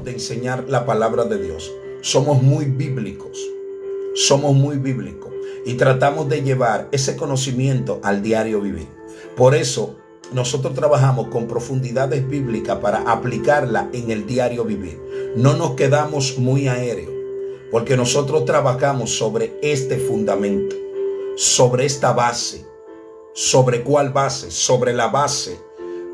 de enseñar la palabra de Dios. Somos muy bíblicos. Somos muy bíblicos. Y tratamos de llevar ese conocimiento al diario vivir. Por eso nosotros trabajamos con profundidades bíblicas para aplicarla en el diario vivir. No nos quedamos muy aéreos, porque nosotros trabajamos sobre este fundamento, sobre esta base. ¿Sobre cuál base? Sobre la base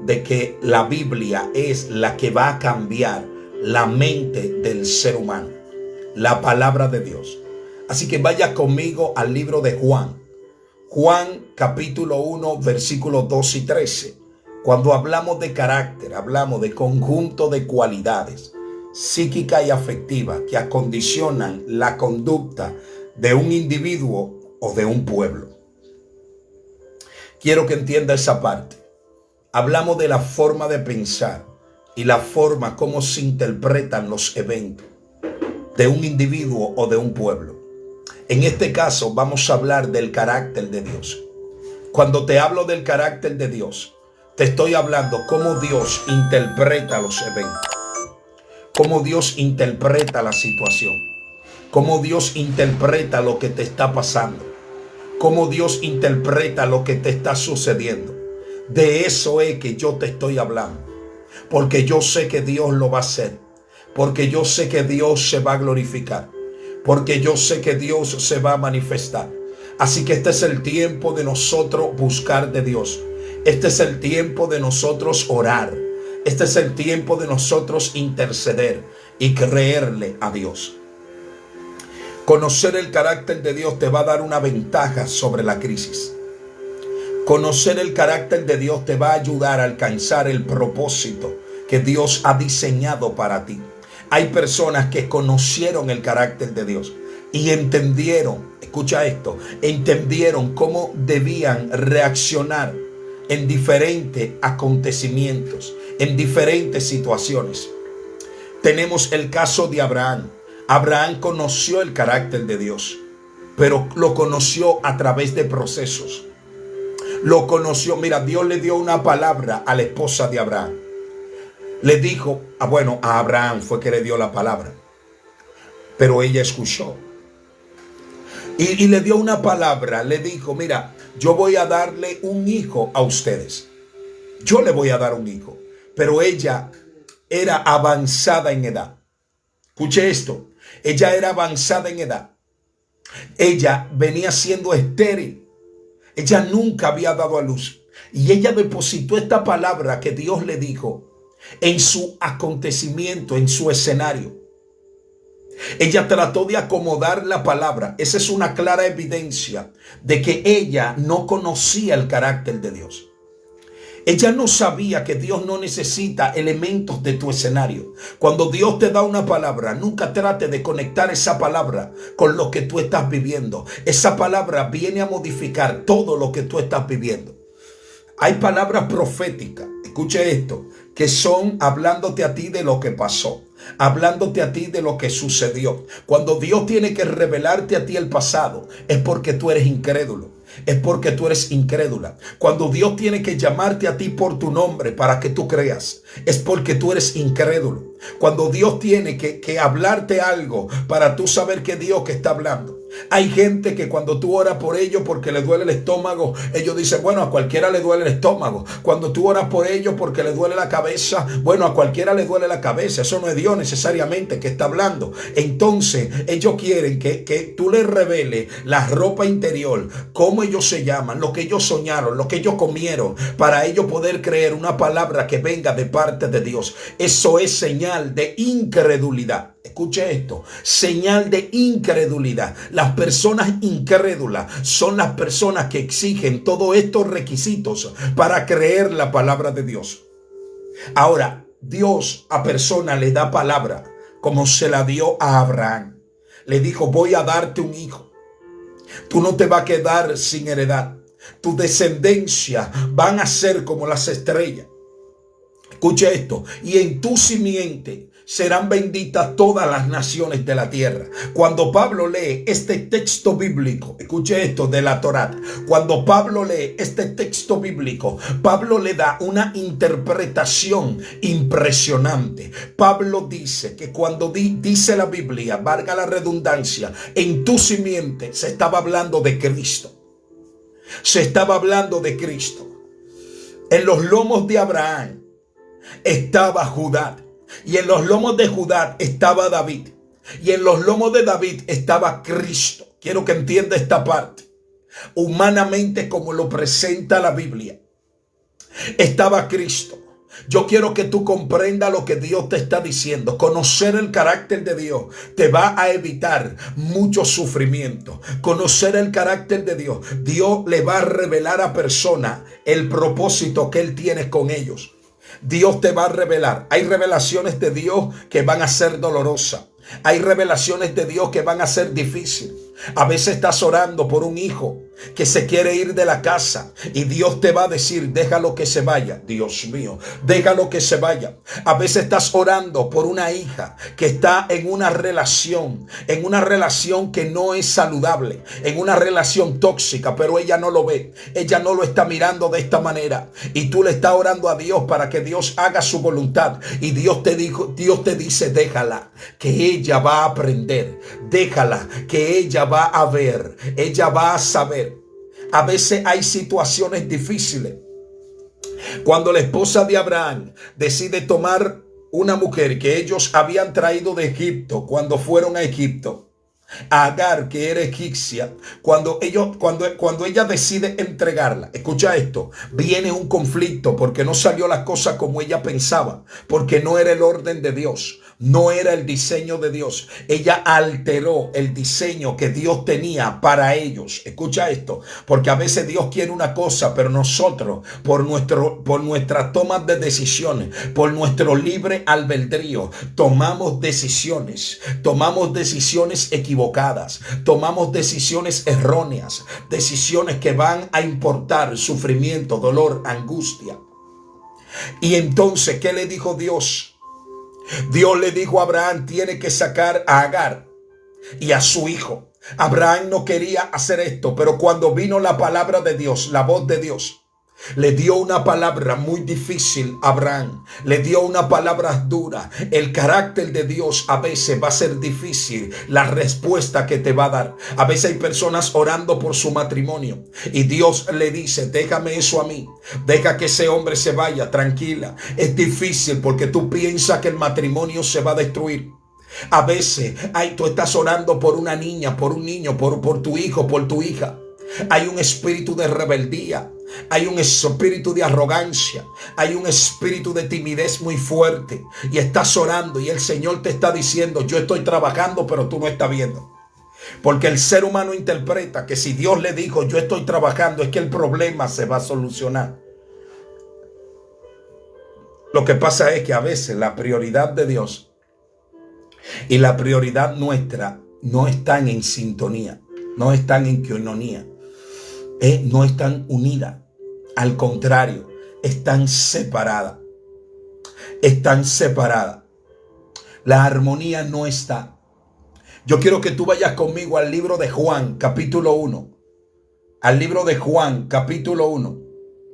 de que la Biblia es la que va a cambiar la mente del ser humano, la palabra de Dios. Así que vaya conmigo al libro de Juan. Juan capítulo 1 versículos 2 y 13. Cuando hablamos de carácter, hablamos de conjunto de cualidades psíquicas y afectivas que acondicionan la conducta de un individuo o de un pueblo. Quiero que entienda esa parte. Hablamos de la forma de pensar y la forma como se interpretan los eventos de un individuo o de un pueblo. En este caso vamos a hablar del carácter de Dios. Cuando te hablo del carácter de Dios, te estoy hablando cómo Dios interpreta los eventos, cómo Dios interpreta la situación, cómo Dios interpreta lo que te está pasando, cómo Dios interpreta lo que te está sucediendo. De eso es que yo te estoy hablando, porque yo sé que Dios lo va a hacer, porque yo sé que Dios se va a glorificar, porque yo sé que Dios se va a manifestar. Así que este es el tiempo de nosotros buscar de Dios. Este es el tiempo de nosotros orar. Este es el tiempo de nosotros interceder y creerle a Dios. Conocer el carácter de Dios te va a dar una ventaja sobre la crisis. Conocer el carácter de Dios te va a ayudar a alcanzar el propósito que Dios ha diseñado para ti. Hay personas que conocieron el carácter de Dios y entendieron, escucha esto, entendieron cómo debían reaccionar en diferentes acontecimientos, en diferentes situaciones. Tenemos el caso de Abraham. Abraham conoció el carácter de Dios, pero lo conoció a través de procesos. Lo conoció, mira, Dios le dio una palabra a la esposa de Abraham. Le dijo, a Abraham fue que le dio la palabra, pero ella escuchó. Y le dio una palabra, le dijo, mira, yo voy a darle un hijo a ustedes. Yo le voy a dar un hijo. Pero ella era avanzada en edad. Escuche esto, ella era avanzada en edad. Ella venía siendo estéril. Ella nunca había dado a luz. Y ella depositó esta palabra que Dios le dijo en su acontecimiento, en su escenario. Ella trató de acomodar la palabra. Esa es una clara evidencia de que ella no conocía el carácter de Dios. Ella no sabía que Dios no necesita elementos de tu escenario. Cuando Dios te da una palabra, nunca trate de conectar esa palabra con lo que tú estás viviendo. Esa palabra viene a modificar todo lo que tú estás viviendo. Hay palabras proféticas, escuche esto, que son hablándote a ti de lo que pasó, hablándote a ti de lo que sucedió. Cuando Dios tiene que revelarte a ti el pasado, es porque tú eres incrédulo. Es porque tú eres incrédula. Cuando Dios tiene que llamarte a ti por tu nombre para que tú creas, es porque tú eres incrédulo. Cuando Dios tiene que hablarte algo para tú saber que Dios que está hablando. Hay gente que cuando tú oras por ellos porque le duele el estómago, ellos dicen, bueno, a cualquiera le duele el estómago. Cuando tú oras por ellos porque le duele la cabeza, bueno, a cualquiera le duele la cabeza. Eso no es Dios necesariamente que está hablando. Entonces, ellos quieren que tú les reveles la ropa interior, cómo ellos se llaman, lo que ellos soñaron, lo que ellos comieron, para ellos poder creer una palabra que venga de parte de Dios. Eso es señal de incredulidad. Escuche esto, señal de incredulidad. Las personas incrédulas son las personas que exigen todos estos requisitos para creer la palabra de Dios. Ahora, Dios a personas le da palabra como se la dio a Abraham. Le dijo, voy a darte un hijo. Tú no te vas a quedar sin heredad. Tu descendencia van a ser como las estrellas. Escucha esto. Y en tu simiente serán benditas todas las naciones de la tierra. Cuando Pablo lee este texto bíblico, escuche esto de la Torá. Cuando Pablo lee este texto bíblico, Pablo le da una interpretación impresionante. Pablo dice que cuando dice la Biblia, valga la redundancia, en tu simiente, se estaba hablando de Cristo. Se estaba hablando de Cristo. En los lomos de Abraham estaba Judá. Y en los lomos de Judá estaba David. Y en los lomos de David estaba Cristo. Quiero que entienda esta parte. Humanamente, como lo presenta la Biblia, estaba Cristo. Yo quiero que tú comprendas lo que Dios te está diciendo. Conocer el carácter de Dios te va a evitar mucho sufrimiento. Conocer el carácter de Dios, Dios le va a revelar a personas el propósito que Él tiene con ellos. Dios te va a revelar. Hay revelaciones de Dios que van a ser dolorosas. Hay revelaciones de Dios que van a ser difíciles. A veces estás orando por un hijo que se quiere ir de la casa y Dios te va a decir, déjalo que se vaya. Dios mío, déjalo que se vaya. A veces estás orando por una hija que está en una relación que no es saludable, en una relación tóxica, pero ella no lo ve, ella no lo está mirando de esta manera, y tú le estás orando a Dios para que Dios haga su voluntad, y Dios te dice, déjala, que ella va a aprender, déjala, que ella va a ver, ella va a saber. A veces hay situaciones difíciles. Cuando la esposa de Abraham decide tomar una mujer que ellos habían traído de Egipto, cuando fueron a Egipto, a Agar, que era egipcia, cuando ella decide entregarla, escucha esto, viene un conflicto porque no salió las cosas como ella pensaba, porque no era el orden de Dios, no era el diseño de Dios. Ella alteró el diseño que Dios tenía para ellos. Escucha esto, porque a veces Dios quiere una cosa, pero nosotros por nuestras tomas de decisiones, por nuestro libre albedrío, tomamos decisiones equivocadas, tomamos decisiones erróneas, decisiones que van a importar sufrimiento, dolor, angustia. Y entonces, ¿qué le dijo Dios? Dios le dijo a Abraham, tiene que sacar a Agar y a su hijo. Abraham no quería hacer esto, pero cuando vino la palabra de Dios, la voz de Dios, le dio una palabra muy difícil a Abraham, le dio una palabra dura. El carácter de Dios a veces va a ser difícil, la respuesta que te va a dar. A veces hay personas orando por su matrimonio y Dios le dice, déjame eso a mí, deja que ese hombre se vaya, tranquila. Es difícil porque tú piensas que el matrimonio se va a destruir. A veces tú estás orando por una niña, por un niño, por tu hijo, por tu hija. Hay un espíritu de rebeldía, hay un espíritu de arrogancia, hay un espíritu de timidez muy fuerte, y estás orando y el Señor te está diciendo, yo estoy trabajando, pero tú no estás viendo. Porque el ser humano interpreta que si Dios le dijo, yo estoy trabajando, es que el problema se va a solucionar. Lo que pasa es que a veces la prioridad de Dios y la prioridad nuestra no están en sintonía, no están en coinonía. No están unidas, al contrario, están separadas. Están separadas. La armonía no está. Yo quiero que tú vayas conmigo al libro de Juan, capítulo 1. Al libro de Juan, capítulo 1.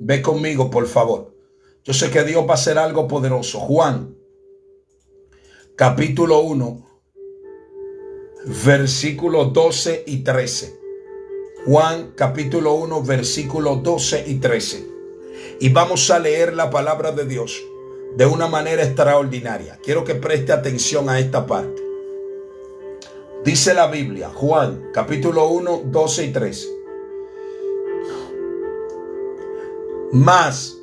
Ve conmigo, por favor. Yo sé que Dios va a hacer algo poderoso. Juan, capítulo 1, versículos 12 y 13. Juan capítulo 1 versículos 12 y 13. Y vamos a leer la palabra de Dios de una manera extraordinaria. Quiero que preste atención a esta parte. Dice la Biblia, Juan capítulo 1, 12 y 13. Mas,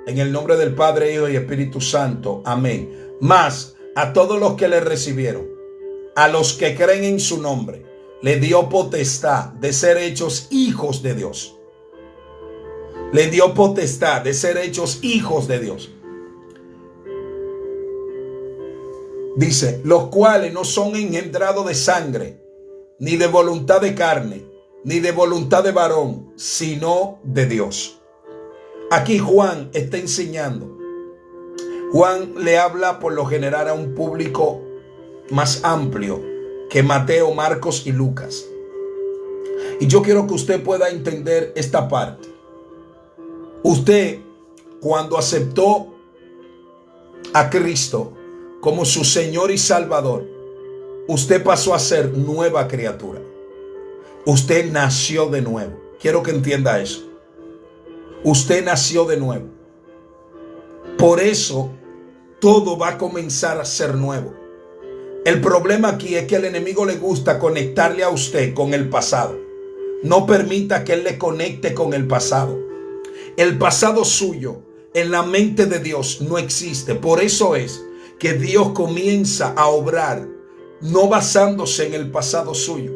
en el nombre del Padre, Hijo y Espíritu Santo, amén. Mas a todos los que le recibieron, a los que creen en su nombre, le dio potestad de ser hechos hijos de Dios. Le dio potestad de ser hechos hijos de Dios. Dice, los cuales no son engendrados de sangre, ni de voluntad de carne, ni de voluntad de varón, sino de Dios. Aquí Juan está enseñando Juan le habla por lo general a un público más amplio que Mateo, Marcos y Lucas. Y yo quiero que usted pueda entender esta parte. Usted, cuando aceptó a Cristo como su Señor y Salvador, usted pasó a ser nueva criatura. Usted nació de nuevo. Quiero que entienda eso. Usted nació de nuevo. Por eso, todo va a comenzar a ser nuevo. El problema aquí es que al enemigo le gusta conectarle a usted con el pasado. No permita que él le conecte con el pasado. El pasado suyo en la mente de Dios no existe. Por eso es que Dios comienza a obrar no basándose en el pasado suyo.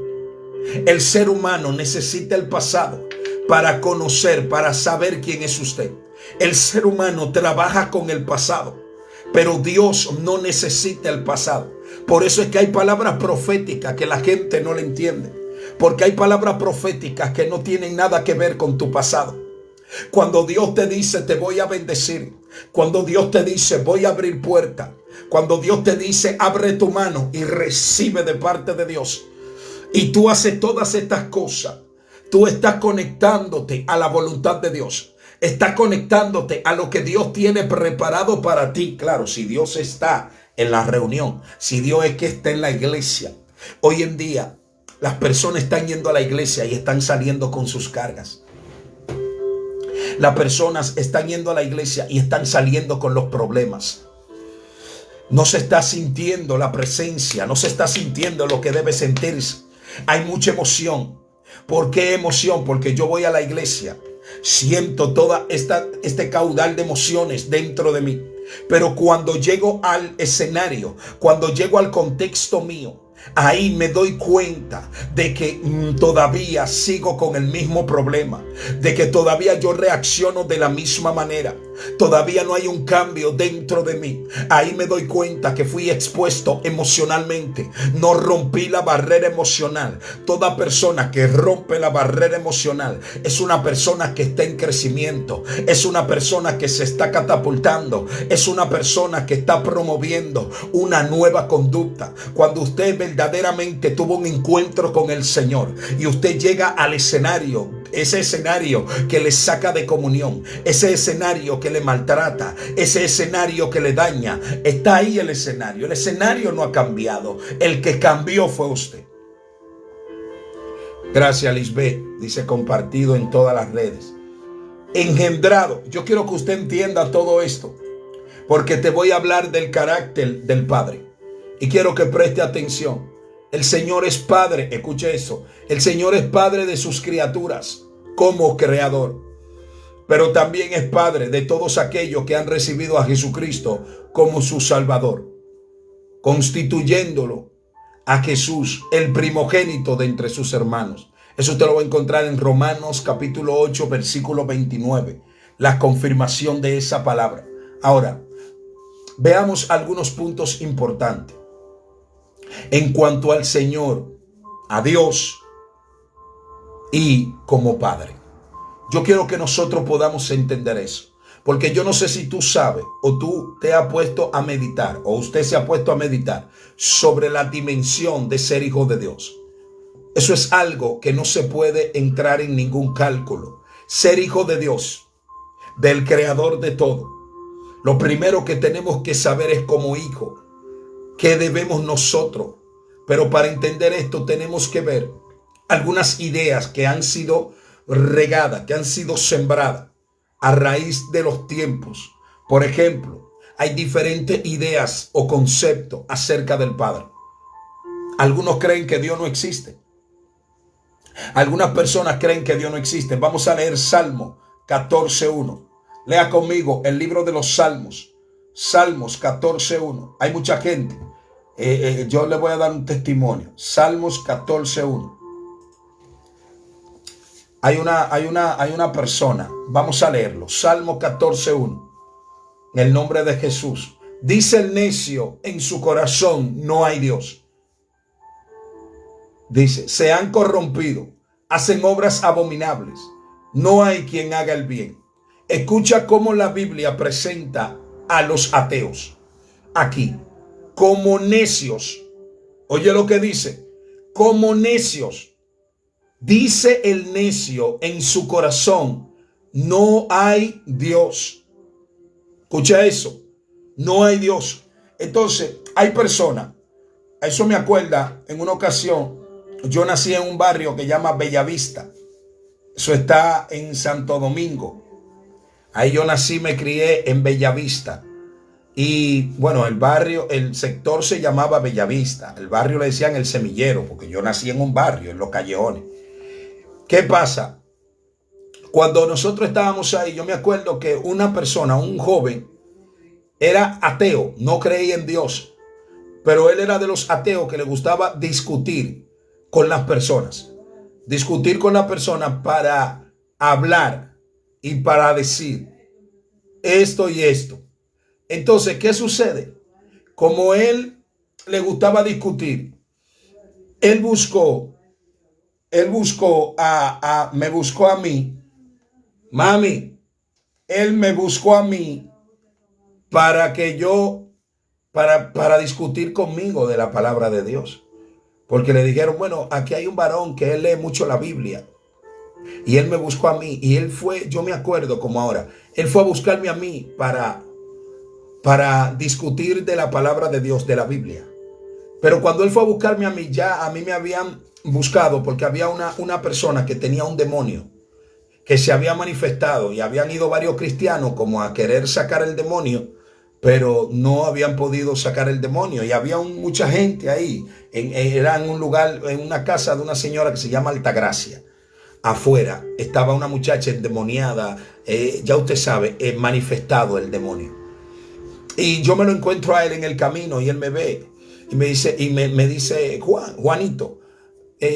El ser humano necesita el pasado para conocer, para saber quién es usted. El ser humano trabaja con el pasado, pero Dios no necesita el pasado. Por eso es que hay palabras proféticas que la gente no le entiende, porque hay palabras proféticas que no tienen nada que ver con tu pasado. Cuando Dios te dice te voy a bendecir, cuando Dios te dice voy a abrir puertas, cuando Dios te dice abre tu mano y recibe de parte de Dios, y tú haces todas estas cosas, tú estás conectándote a la voluntad de Dios. Estás conectándote a lo que Dios tiene preparado para ti. Claro, si Dios está en la reunión, si Dios es que está en la iglesia. Hoy en día las personas están yendo a la iglesia y están saliendo con sus cargas. Las personas están yendo a la iglesia y están saliendo con los problemas. No se está sintiendo la presencia, no se está sintiendo lo que debe sentirse. Hay mucha emoción. ¿Por qué emoción? Porque yo voy a la iglesia, siento toda este caudal de emociones dentro de mí. Pero cuando llego al escenario, cuando llego al contexto mío, ahí me doy cuenta de que todavía sigo con el mismo problema, de que todavía yo reacciono de la misma manera. Todavía no hay un cambio dentro de mí. Ahí me doy cuenta que fui expuesto emocionalmente. No rompí la barrera emocional. Toda persona que rompe la barrera emocional es una persona que está en crecimiento. Es una persona que se está catapultando. Es una persona que está promoviendo una nueva conducta. Cuando usted verdaderamente tuvo un encuentro con el Señor y usted llega al escenario, ese escenario que le saca de comunión, ese escenario que le maltrata, ese escenario que le daña, está ahí el escenario. El escenario no ha cambiado. El que cambió fue usted. Gracias, Lisbeth. Dice compartido en todas las redes. Engendrado. Yo quiero que usted entienda todo esto, porque te voy a hablar del carácter del Padre. Y quiero que preste atención. El Señor es Padre. Escuche eso. El Señor es Padre de sus criaturas como creador, pero también es Padre de todos aquellos que han recibido a Jesucristo como su Salvador, constituyéndolo a Jesús el primogénito de entre sus hermanos. Eso usted lo va a encontrar en Romanos capítulo 8 versículo 29, la confirmación de esa palabra. Ahora, veamos algunos puntos importantes en cuanto al Señor, a Dios y como Padre. Yo quiero que nosotros podamos entender eso, porque yo no sé si tú sabes o tú te has puesto a meditar o usted se ha puesto a meditar sobre la dimensión de ser hijo de Dios. Eso es algo que no se puede entrar en ningún cálculo. Ser hijo de Dios, del creador de todo. Lo primero que tenemos que saber es como hijo, qué debemos nosotros. Pero para entender esto tenemos que ver algunas ideas que han sido regadas, que han sido sembradas a raíz de los tiempos. Por ejemplo, hay diferentes ideas o conceptos acerca del Padre. Algunos creen que Dios no existe. Algunas personas creen que Dios no existe. Vamos a leer Salmo 14:1. Lea conmigo el libro de los Salmos. Salmos 14:1. Hay mucha gente. Yo le voy a dar un testimonio. Salmos 14:1. Hay una persona. Vamos a leerlo. Salmo 14:1. En el nombre de Jesús. Dice el necio en su corazón: no hay Dios. Dice: se han corrompido, hacen obras abominables. No hay quien haga el bien. Escucha cómo la Biblia presenta a los ateos. Aquí, como necios. Oye lo que dice, como necios. Dice el necio en su corazón, no hay Dios. Escucha eso, no hay Dios. Entonces, hay personas, eso me acuerda, en una ocasión, yo nací en un barrio que se llama Bellavista. Eso está en Santo Domingo. Ahí yo nací, me crié en Bellavista. Y bueno, el barrio, el sector se llamaba Bellavista. El barrio le decían El Semillero, porque yo nací en un barrio, en los callejones. ¿Qué pasa? Cuando nosotros estábamos ahí, yo me acuerdo que una persona, un joven, era ateo, no creía en Dios. Pero él era de los ateos que le gustaba discutir con las personas. Discutir con las personas para hablar y para decir esto y esto. Entonces, ¿qué sucede? Como él le gustaba discutir, me buscó a mí, mami, él me buscó a mí para que yo, para discutir conmigo de la palabra de Dios. Porque le dijeron, bueno, aquí hay un varón que él lee mucho la Biblia. Y él me buscó a mí. Y él fue, yo me acuerdo como ahora, él fue a buscarme a mí para discutir de la palabra de Dios, de la Biblia. Pero cuando él fue a buscarme a mí, ya a mí me habían buscado porque había una persona que tenía un demonio que se había manifestado y habían ido varios cristianos como a querer sacar el demonio, pero no habían podido sacar el demonio. Y había mucha gente ahí. Era en un lugar, en una casa de una señora que se llama Altagracia. Afuera estaba una muchacha endemoniada, ya usted sabe, manifestado el demonio. Y yo me lo encuentro a él en el camino y él me ve y me dice, Juanito,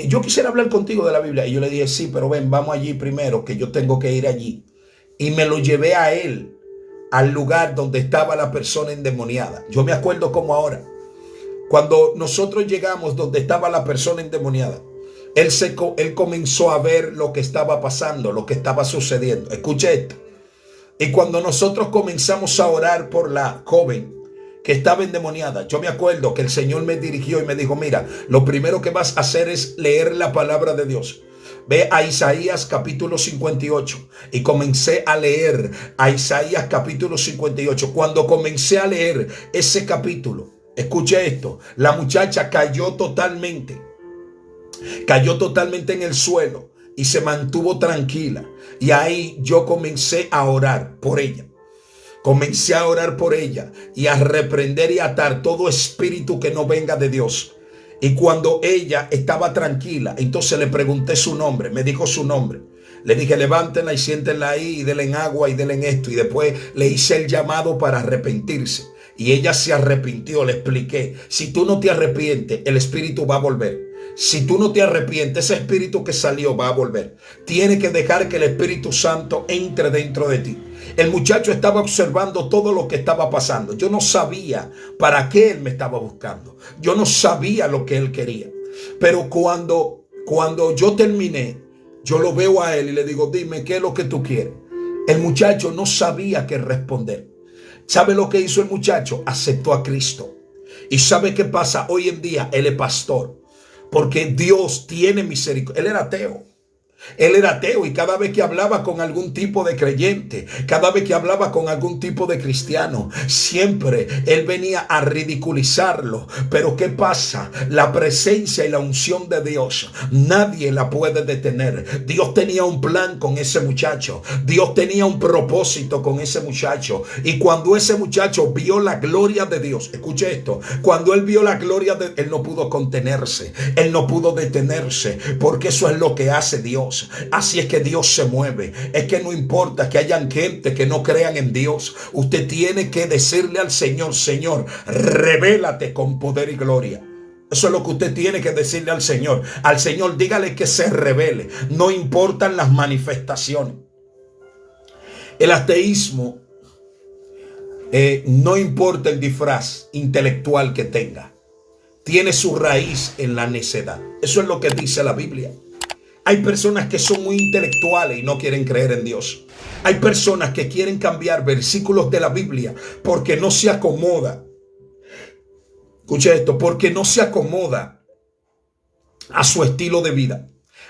yo quisiera hablar contigo de la Biblia. Y yo le dije, sí, pero ven, vamos allí primero, que yo tengo que ir allí. Y me lo llevé a él, al lugar donde estaba la persona endemoniada. Yo me acuerdo como ahora, cuando nosotros llegamos donde estaba la persona endemoniada, él comenzó a ver lo que estaba pasando, lo que estaba sucediendo. Escuche esto. Y cuando nosotros comenzamos a orar por la joven que estaba endemoniada, yo me acuerdo que el Señor me dirigió y me dijo, mira, lo primero que vas a hacer es leer la palabra de Dios. Ve a Isaías capítulo 58. Y comencé a leer a Isaías capítulo 58. Cuando comencé a leer ese capítulo, escuche esto, la muchacha cayó totalmente en el suelo y se mantuvo tranquila. Y ahí yo comencé a orar por ella. Comencé a orar por ella y a reprender y atar todo espíritu que no venga de Dios. Y cuando ella estaba tranquila, entonces le pregunté su nombre. Me dijo su nombre. Le dije, levántenla y siéntenla ahí y denle en agua y denle en esto. Y después le hice el llamado para arrepentirse. Y ella se arrepintió. Le expliqué, si tú no te arrepientes, el espíritu va a volver. Si tú no te arrepientes, ese espíritu que salió va a volver. Tiene que dejar que el Espíritu Santo entre dentro de ti. El muchacho estaba observando todo lo que estaba pasando. Yo no sabía para qué él me estaba buscando. Yo no sabía lo que él quería. Pero cuando yo terminé, yo lo veo a él y le digo, dime, ¿qué es lo que tú quieres? El muchacho no sabía qué responder. ¿Sabe lo que hizo el muchacho? Aceptó a Cristo. ¿Y sabe qué pasa? Hoy en día él es pastor. Porque Dios tiene misericordia. Él era ateo. Él era ateo y cada vez que hablaba con algún tipo de creyente, cada vez que hablaba con algún tipo de cristiano, siempre él venía a ridiculizarlo. Pero ¿qué pasa? La presencia y la unción de Dios, nadie la puede detener. Dios tenía un plan con ese muchacho. Dios tenía un propósito con ese muchacho. Y cuando ese muchacho vio la gloria de Dios, escuche esto, cuando él vio la gloria de Dios, él no pudo contenerse, él no pudo detenerse, porque eso es lo que hace Dios. Así es que Dios se mueve. Es que no importa que hayan gente que no crean en Dios. Usted tiene que decirle al Señor, Señor, revélate con poder y gloria. Eso es lo que usted tiene que decirle al Señor. Al Señor, dígale que se revele. No importan las manifestaciones. El ateísmo, no importa el disfraz intelectual que tenga, tiene su raíz en la necedad. Eso es lo que dice la Biblia. Hay personas que son muy intelectuales y no quieren creer en Dios. Hay personas que quieren cambiar versículos de la Biblia porque no se acomoda. Escucha esto, porque no se acomoda a su estilo de vida.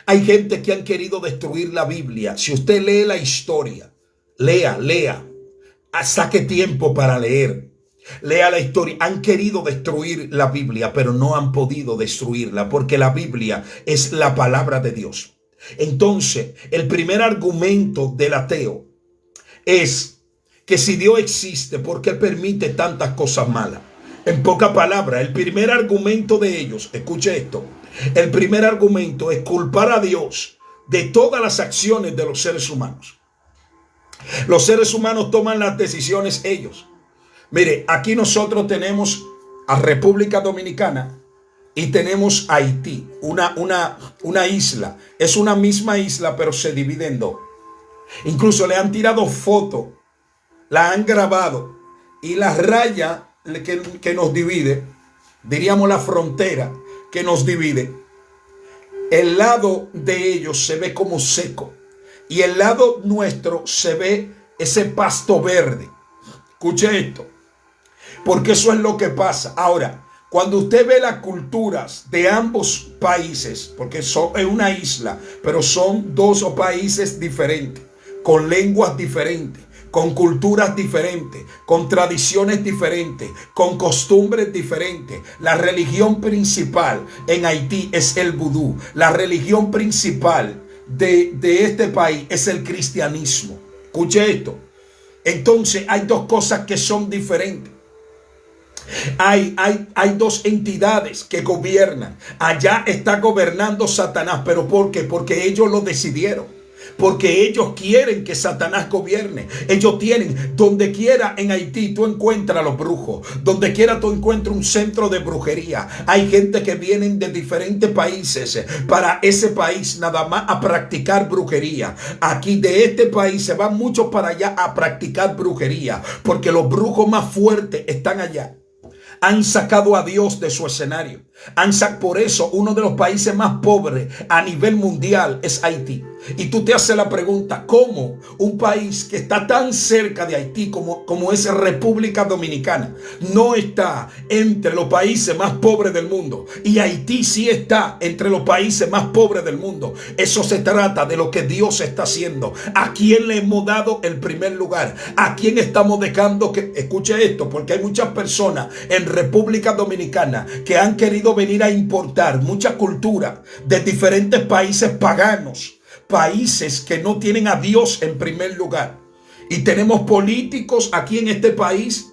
Hay gente que han querido destruir la Biblia. Si usted lee la historia, lea, saque tiempo para leer. Lea la historia. Han querido destruir la Biblia, pero no han podido destruirla porque la Biblia es la palabra de Dios. Entonces, el primer argumento del ateo es que si Dios existe, ¿por qué permite tantas cosas malas? En pocas palabras, el primer argumento de ellos, escuche esto, el primer argumento es culpar a Dios de todas las acciones de los seres humanos. Los seres humanos toman las decisiones ellos. Mire, aquí nosotros tenemos a República Dominicana y tenemos a Haití, una isla. Es una misma isla, pero se divide en dos. Incluso le han tirado fotos, la han grabado y la raya que nos divide, diríamos la frontera que nos divide, el lado de ellos se ve como seco y el lado nuestro se ve ese pasto verde. Escuche esto, porque eso es lo que pasa. Ahora, cuando usted ve las culturas de ambos países, porque es una isla, pero son dos países diferentes, con lenguas diferentes, con culturas diferentes, con tradiciones diferentes, con costumbres diferentes. La religión principal en Haití es el vudú. La religión principal de este país es el cristianismo. Escuche esto. Entonces hay dos cosas que son diferentes. Hay dos entidades que gobiernan. Allá está gobernando Satanás. ¿Pero por qué? Porque ellos lo decidieron. Porque ellos quieren que Satanás gobierne. Ellos tienen, donde quiera en Haití tú encuentras a los brujos. Donde quiera tú encuentras un centro de brujería. Hay gente que vienen de diferentes países para ese país nada más a practicar brujería. Aquí de este país se van muchos para allá a practicar brujería. Porque los brujos más fuertes están allá. Han sacado a Dios de su escenario. Por eso uno de los países más pobres a nivel mundial es Haití. Y tú te haces la pregunta, ¿cómo un país que está tan cerca de Haití como es República Dominicana no está entre los países más pobres del mundo? Y Haití sí está entre los países más pobres del mundo. Eso se trata de lo que Dios está haciendo. ¿A quién le hemos dado el primer lugar? ¿A quién estamos dejando que... Escuche esto, porque hay muchas personas en República Dominicana que han querido venir a importar mucha cultura de diferentes países paganos. Países que no tienen a Dios en primer lugar. Y tenemos políticos aquí en este país.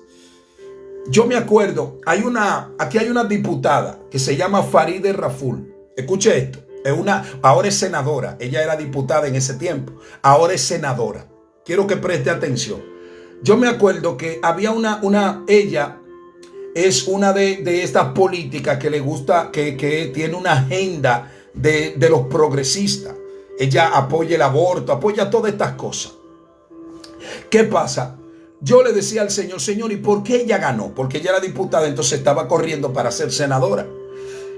Yo me acuerdo, aquí hay una diputada que se llama Farideh Raful. Escuche esto. Ahora es senadora. Ella era diputada en ese tiempo. Ahora es senadora. Quiero que preste atención. Yo me acuerdo que había ella es una de estas políticas que le gusta, que tiene una agenda de los progresistas. Ella apoya el aborto, apoya todas estas cosas. ¿Qué pasa? Yo le decía al Señor, Señor, ¿y por qué ella ganó? Porque ella era diputada, entonces estaba corriendo para ser senadora.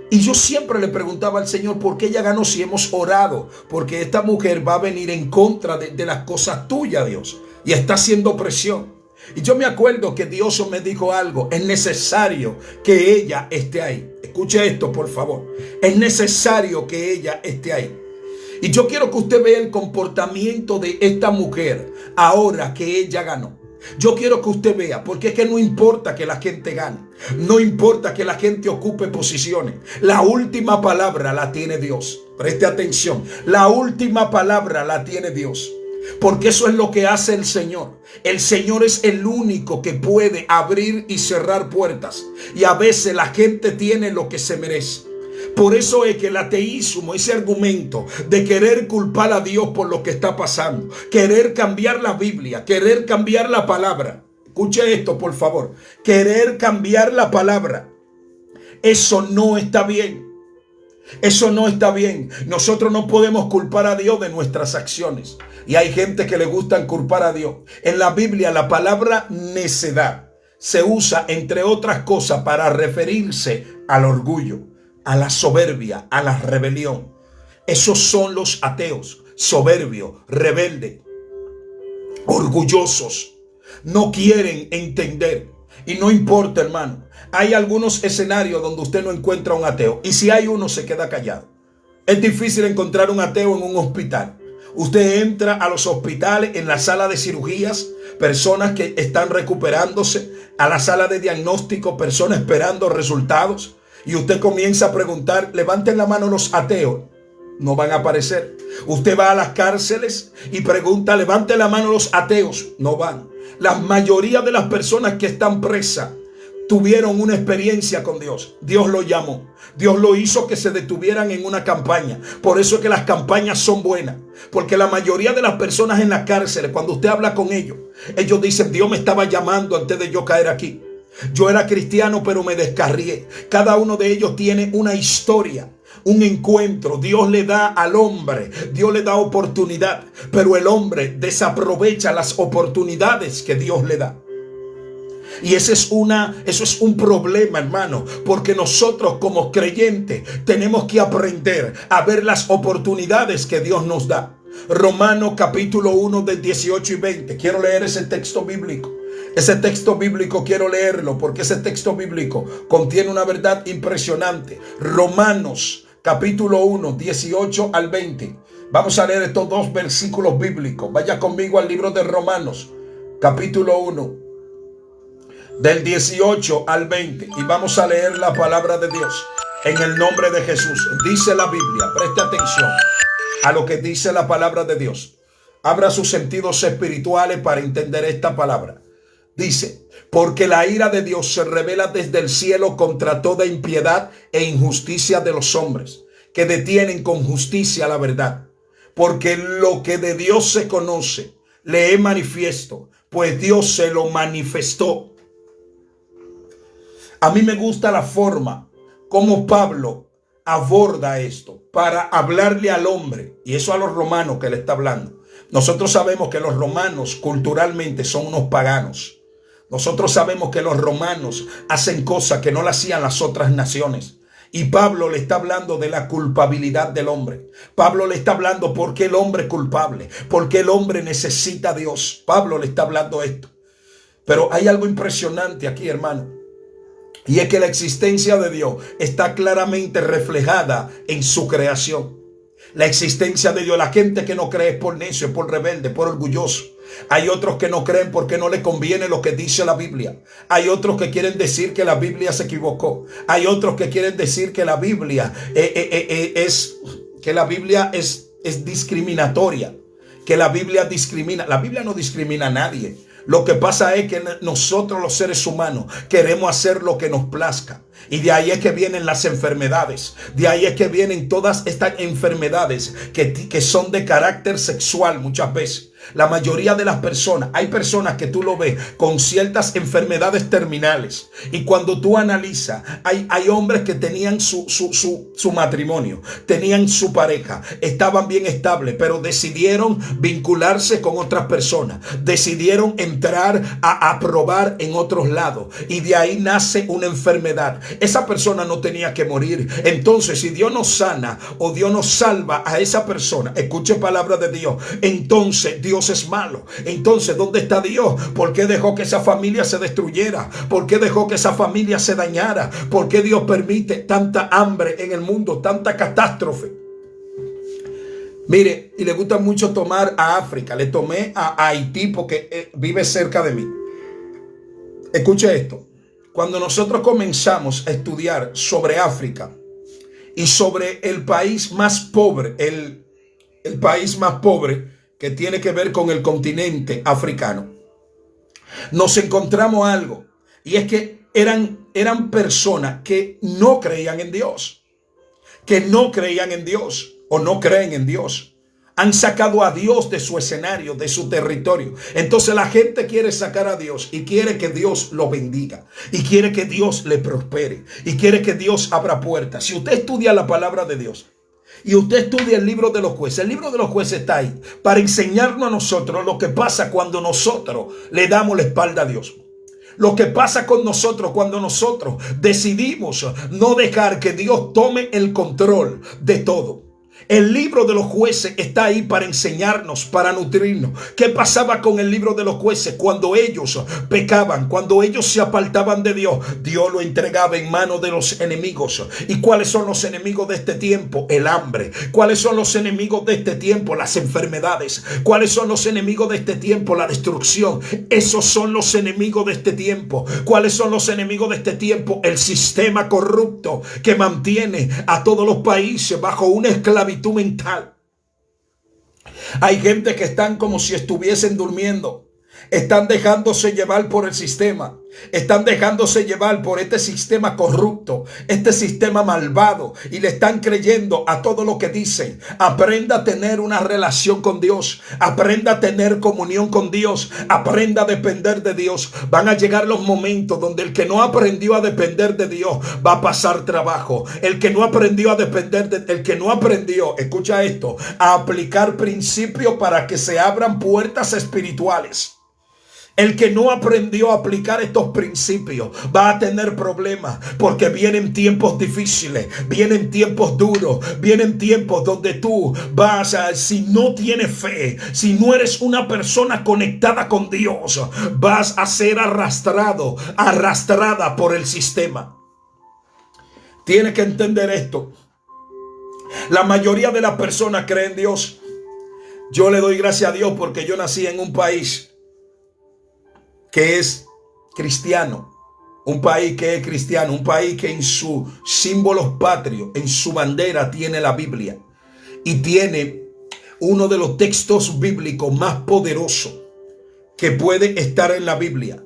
Y yo siempre le preguntaba al Señor, ¿por qué ella ganó si hemos orado? Porque esta mujer va a venir en contra de las cosas tuyas, Dios. Y está haciendo presión. Y yo me acuerdo que Dios me dijo algo. Es necesario que ella esté ahí. Escuche esto, por favor. Es necesario que ella esté ahí. Y yo quiero que usted vea el comportamiento de esta mujer ahora que ella ganó. Yo quiero que usted vea, porque es que no importa que la gente gane, no importa que la gente ocupe posiciones. La última palabra la tiene Dios. Preste atención, la última palabra la tiene Dios. Porque eso es lo que hace el Señor. El Señor es el único que puede abrir y cerrar puertas. Y a veces la gente tiene lo que se merece. Por eso es que el ateísmo, ese argumento de querer culpar a Dios por lo que está pasando, querer cambiar la Biblia, querer cambiar la palabra. Escuche esto, por favor. Querer cambiar la palabra. Eso no está bien. Eso no está bien. Nosotros no podemos culpar a Dios de nuestras acciones. Y hay gente que le gusta culpar a Dios. En la Biblia la palabra necedad se usa, entre otras cosas, para referirse al orgullo, a la soberbia, a la rebelión. Esos son los ateos, soberbios, rebeldes, orgullosos. No quieren entender. Y no importa, hermano. Hay algunos escenarios donde usted no encuentra un ateo. Y si hay uno, se queda callado. Es difícil encontrar un ateo en un hospital. Usted entra a los hospitales, en la sala de cirugías, personas que están recuperándose, a la sala de diagnóstico, personas esperando resultados. Y usted comienza a preguntar, levanten la mano los ateos. No van a aparecer. Usted va a las cárceles y pregunta, levanten la mano los ateos. No van. La mayoría de las personas que están presas tuvieron una experiencia con Dios. Dios lo llamó. Dios lo hizo que se detuvieran en una campaña. Por eso es que las campañas son buenas. Porque la mayoría de las personas en las cárceles, cuando usted habla con ellos, ellos dicen, Dios me estaba llamando antes de yo caer aquí. Yo era cristiano, pero me descarrié. Cada uno de ellos tiene una historia, un encuentro. Dios le da al hombre, Dios le da oportunidad, pero el hombre desaprovecha las oportunidades que Dios le da. Y eso es un problema, hermano, porque nosotros como creyentes tenemos que aprender a ver las oportunidades que Dios nos da. Romanos capítulo 1 del 18 y 20. Quiero leer ese texto bíblico. Ese texto bíblico quiero leerlo porque ese texto bíblico contiene una verdad impresionante. Romanos capítulo 1, 18 al 20. Vamos a leer estos dos versículos bíblicos. Vaya conmigo al libro de Romanos capítulo 1. Del 18 al 20 y vamos a leer la palabra de Dios en el nombre de Jesús. Dice la Biblia, preste atención a lo que dice la palabra de Dios. Abra sus sentidos espirituales para entender esta palabra. Dice, porque la ira de Dios se revela desde el cielo contra toda impiedad e injusticia de los hombres, que detienen con justicia la verdad. Porque lo que de Dios se conoce, le es manifiesto, pues Dios se lo manifestó. A mí me gusta la forma como Pablo aborda esto para hablarle al hombre, y eso a los romanos que le está hablando. Nosotros sabemos que los romanos culturalmente son unos paganos. Nosotros sabemos que los romanos hacen cosas que no le hacían las otras naciones. Y Pablo le está hablando de la culpabilidad del hombre. Pablo le está hablando por qué el hombre es culpable, por qué el hombre necesita a Dios. Pablo le está hablando esto. Pero hay algo impresionante aquí, hermano. Y es que la existencia de Dios está claramente reflejada en su creación. La existencia de Dios, la gente que no cree es por necio, es por rebelde, por orgulloso. Hay otros que no creen porque no les conviene lo que dice la Biblia. Hay otros que quieren decir que la Biblia se equivocó. Hay otros que quieren decir que la Biblia es discriminatoria. Que la Biblia discrimina. La Biblia no discrimina a nadie. Lo que pasa es que nosotros los seres humanos queremos hacer lo que nos plazca. Y de ahí es que vienen las enfermedades. De ahí es que vienen todas estas enfermedades que son de carácter sexual muchas veces. La mayoría de las personas, hay personas que tú lo ves con ciertas enfermedades terminales. Y cuando tú analizas, hay hombres que tenían su matrimonio, tenían su pareja, estaban bien estables, pero decidieron vincularse con otras personas. Decidieron entrar a probar en otros lados. Y de ahí nace una enfermedad. Esa persona no tenía que morir. Entonces, si Dios nos sana o Dios nos salva a esa persona, escuche palabra de Dios, entonces Dios es malo. Entonces, ¿dónde está Dios? ¿Por qué dejó que esa familia se destruyera? ¿Por qué dejó que esa familia se dañara? ¿Por qué Dios permite tanta hambre en el mundo, tanta catástrofe? Mire, y le gusta mucho tomar a África. Le tomé a Haití porque vive cerca de mí. Escuche esto. Cuando nosotros comenzamos a estudiar sobre África y sobre el país más pobre, el país más pobre que tiene que ver con el continente africano, nos encontramos algo. Y es que eran personas que no creían en Dios. Que no creían en Dios o no creen en Dios. Han sacado a Dios de su escenario, de su territorio. Entonces la gente quiere sacar a Dios y quiere que Dios lo bendiga. Y quiere que Dios le prospere. Y quiere que Dios abra puertas. Si usted estudia la palabra de Dios y usted estudia el libro de los jueces, el libro de los jueces está ahí para enseñarnos a nosotros lo que pasa cuando nosotros le damos la espalda a Dios. Lo que pasa con nosotros cuando nosotros decidimos no dejar que Dios tome el control de todo. El libro de los jueces está ahí para enseñarnos, para nutrirnos. ¿Qué pasaba con el libro de los jueces? Cuando ellos pecaban, cuando ellos se apartaban de Dios, Dios lo entregaba en manos de los enemigos. ¿Y cuáles son los enemigos de este tiempo? El hambre. ¿Cuáles son los enemigos de este tiempo? Las enfermedades. ¿Cuáles son los enemigos de este tiempo? La destrucción. Esos son los enemigos de este tiempo. ¿Cuáles son los enemigos de este tiempo? El sistema corrupto que mantiene a todos los países bajo una esclavitud mental. Hay gente que están como si estuviesen durmiendo. Están dejándose llevar por el sistema. Están dejándose llevar por este sistema corrupto, este sistema malvado, y le están creyendo a todo lo que dicen. Aprenda a tener una relación con Dios. Aprenda a tener comunión con Dios. Aprenda a depender de Dios. Van a llegar los momentos donde el que no aprendió a depender de Dios va a pasar trabajo. El que no aprendió a depender el que no aprendió, escucha esto, a aplicar principios para que se abran puertas espirituales. El que no aprendió a aplicar estos principios va a tener problemas, porque vienen tiempos difíciles, vienen tiempos duros, vienen tiempos donde tú vas a, si no tienes fe, si no eres una persona conectada con Dios, vas a ser arrastrada por el sistema. Tienes que entender esto. La mayoría de las personas creen en Dios. Yo le doy gracias a Dios porque yo nací en un país que es cristiano, un país que es cristiano, un país que en sus símbolos patrios, en su bandera tiene la Biblia y tiene uno de los textos bíblicos más poderosos que puede estar en la Biblia.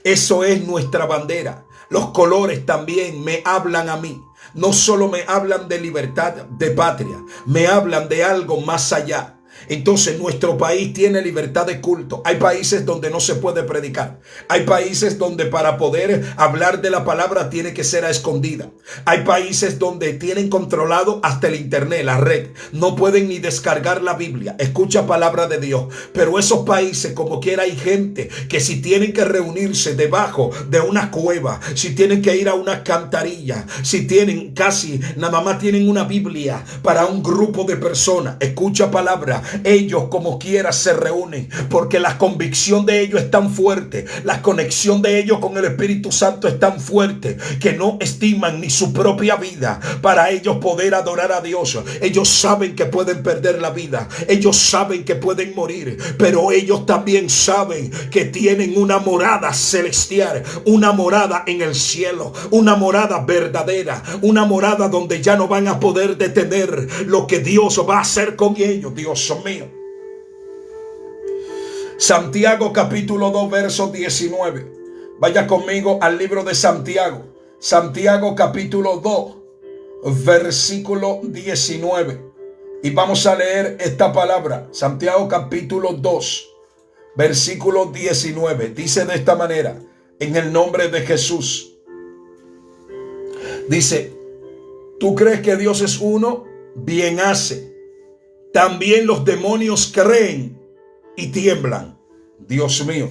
Eso es nuestra bandera. Los colores también me hablan a mí. No solo me hablan de libertad, de patria, me hablan de algo más allá. Entonces nuestro país tiene libertad de culto. Hay países donde no se puede predicar. Hay países donde para poder hablar de la palabra tiene que ser a escondida. Hay países donde tienen controlado hasta el internet, la red. No pueden ni descargar la Biblia. Escucha palabra de Dios. Pero esos países, como quiera, hay gente que si tienen que reunirse debajo de una cueva, si tienen que ir a una alcantarilla, si tienen casi nada más tienen una Biblia para un grupo de personas, escucha palabra, ellos como quiera se reúnen porque la convicción de ellos es tan fuerte, la conexión de ellos con el Espíritu Santo es tan fuerte que no estiman ni su propia vida para ellos poder adorar a Dios. Ellos saben que pueden perder la vida, ellos saben que pueden morir, pero ellos también saben que tienen una morada celestial, una morada en el cielo, una morada verdadera, una morada donde ya no van a poder detener lo que Dios va a hacer con ellos. Dios mío. Santiago capítulo 2 verso 19. Vaya conmigo al libro de Santiago. Santiago capítulo 2 versículo 19. Y vamos a leer esta palabra. Santiago capítulo 2 versículo 19. Dice de esta manera, en el nombre de Jesús. Dice, ¿tú crees que Dios es uno? Bien hace. También los demonios creen y tiemblan. Dios mío.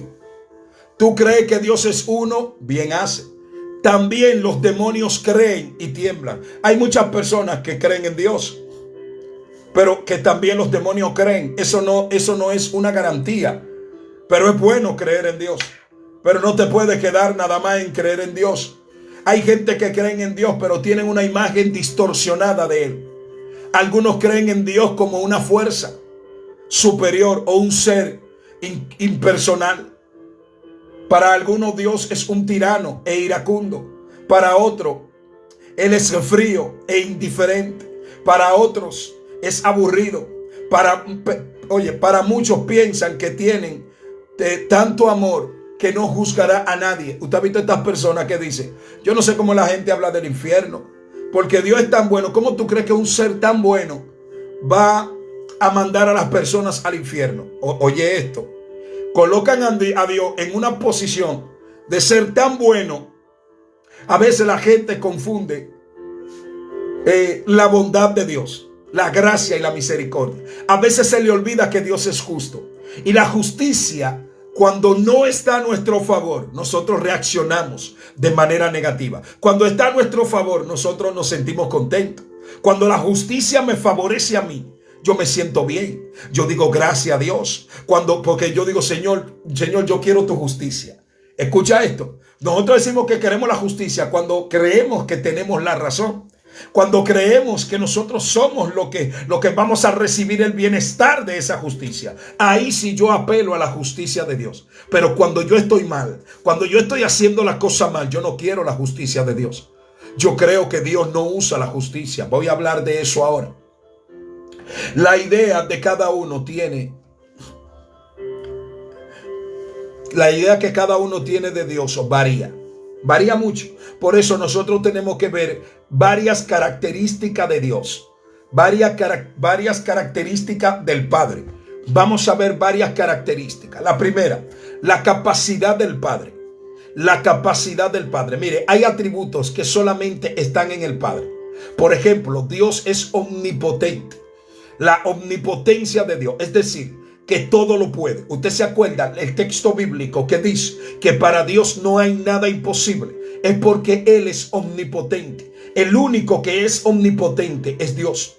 ¿Tú crees que Dios es uno? Bien hace. También los demonios creen y tiemblan. Hay muchas personas que creen en Dios, pero que también los demonios creen. Eso no es una garantía. Pero es bueno creer en Dios. Pero no te puedes quedar nada más en creer en Dios. Hay gente que creen en Dios, pero tienen una imagen distorsionada de Él. Algunos creen en Dios como una fuerza superior o un ser impersonal. Para algunos Dios es un tirano e iracundo. Para otros Él es frío e indiferente. Para otros es aburrido. Para muchos piensan que tienen tanto amor que no juzgará a nadie. Usted ha visto estas personas que dicen, yo no sé cómo la gente habla del infierno, porque Dios es tan bueno. ¿Cómo tú crees que un ser tan bueno va a mandar a las personas al infierno? Oye esto, colocan a Dios en una posición de ser tan bueno. A veces la gente confunde la bondad de Dios, la gracia y la misericordia. A veces se le olvida que Dios es justo. Y la justicia, cuando no está a nuestro favor, nosotros reaccionamos de manera negativa. Cuando está a nuestro favor, nosotros nos sentimos contentos. Cuando la justicia me favorece a mí, yo me siento bien. Yo digo gracias a Dios. Porque yo digo, Señor, yo quiero tu justicia. Escucha esto. Nosotros decimos que queremos la justicia cuando creemos que tenemos la razón. Cuando creemos que nosotros somos lo que vamos a recibir el bienestar de esa justicia. Ahí sí yo apelo a la justicia de Dios. Pero cuando yo estoy mal, cuando yo estoy haciendo la cosa mal, yo no quiero la justicia de Dios. Yo creo que Dios no usa la justicia. Voy a hablar de eso ahora. La idea de cada uno tiene, la idea que cada uno tiene de Dios varía mucho. Por eso nosotros tenemos que ver varias características de Dios, varias características del Padre. Vamos a ver varias características. La primera, la capacidad del Padre. La capacidad del Padre. Mire, hay atributos que solamente están en el Padre. Por ejemplo, Dios es omnipotente. La omnipotencia de Dios, es decir, que todo lo puede. Usted se acuerda el texto bíblico que dice que para Dios no hay nada imposible. Es porque Él es omnipotente. El único que es omnipotente es Dios.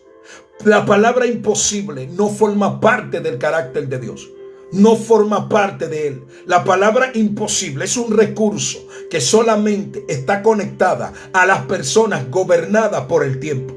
La palabra imposible no forma parte del carácter de Dios. No forma parte de Él. La palabra imposible es un recurso que solamente está conectada a las personas gobernadas por el tiempo.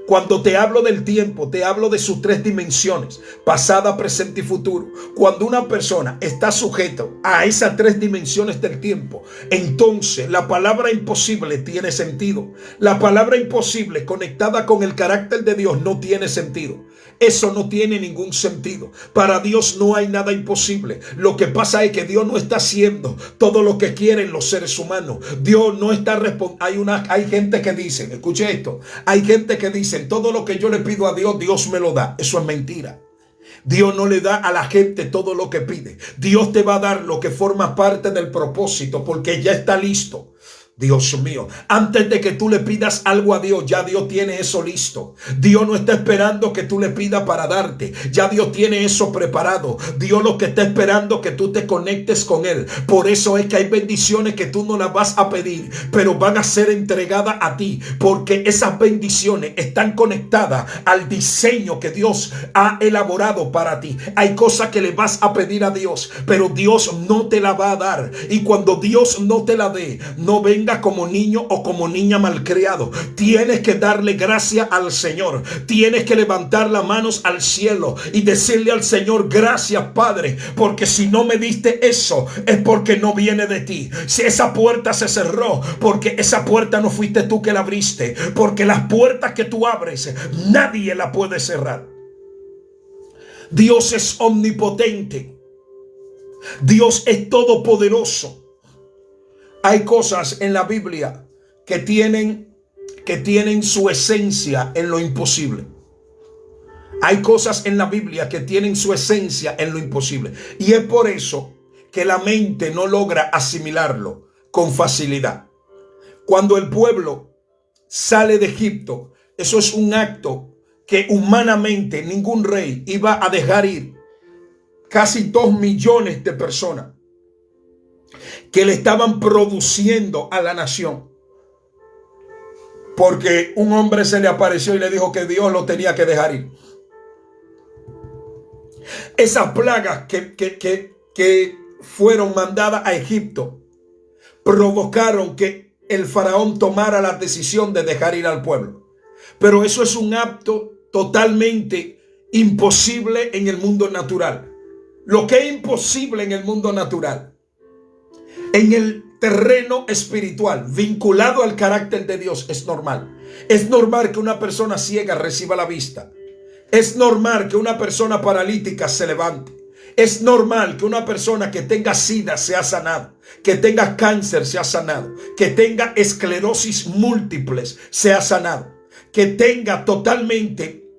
Cuando te hablo del tiempo, te hablo de sus tres dimensiones, pasada, presente y futuro. Cuando una persona está sujeta a esas tres dimensiones del tiempo, entonces la palabra imposible tiene sentido. La palabra imposible conectada con el carácter de Dios no tiene sentido. Eso no tiene ningún sentido. Para Dios no hay nada imposible. Lo que pasa es que Dios no está haciendo todo lo que quieren los seres humanos. Dios no está respondiendo. Hay gente que dice, escuche esto, hay gente que dice, todo lo que yo le pido a Dios, Dios me lo da. Eso es mentira. Dios no le da a la gente todo lo que pide. Dios te va a dar lo que forma parte del propósito, porque ya está listo. Dios mío, antes de que tú le pidas algo a Dios, ya Dios tiene eso listo. Dios no está esperando que tú le pidas para darte. Ya Dios tiene eso preparado. Dios lo que está esperando es que tú te conectes con Él. Por eso es que hay bendiciones que tú no las vas a pedir, pero van a ser entregadas a ti, porque esas bendiciones están conectadas al diseño que Dios ha elaborado para ti. Hay cosas que le vas a pedir a Dios, pero Dios no te la va a dar. Y cuando Dios no te la dé, no venga como niño o como niña malcriado. Tienes que darle gracias al Señor. Tienes que levantar las manos al cielo y decirle al Señor, gracias Padre, porque si no me diste eso es porque no viene de ti. Si esa puerta se cerró, porque esa puerta no fuiste tú que la abriste, porque las puertas que tú abres nadie la puede cerrar. Dios es omnipotente. Dios es todopoderoso. Hay cosas en la Biblia que tienen su esencia en lo imposible. Hay cosas en la Biblia que tienen su esencia en lo imposible. Y es por eso que la mente no logra asimilarlo con facilidad. Cuando el pueblo sale de Egipto, eso es un acto que humanamente ningún rey iba a dejar ir. Casi 2 millones de personas que le estaban produciendo a la nación, porque un hombre se le apareció y le dijo que Dios lo tenía que dejar ir. Esas plagas que fueron mandadas a Egipto provocaron que el faraón tomara la decisión de dejar ir al pueblo. Pero eso es un acto totalmente imposible en el mundo natural. Lo que es imposible en el mundo natural, en el terreno espiritual, vinculado al carácter de Dios, es normal. Es normal que una persona ciega reciba la vista. Es normal que una persona paralítica se levante. Es normal que una persona que tenga SIDA sea sanada, que tenga cáncer sea sanado, que tenga esclerosis múltiples sea sanado, que tenga totalmente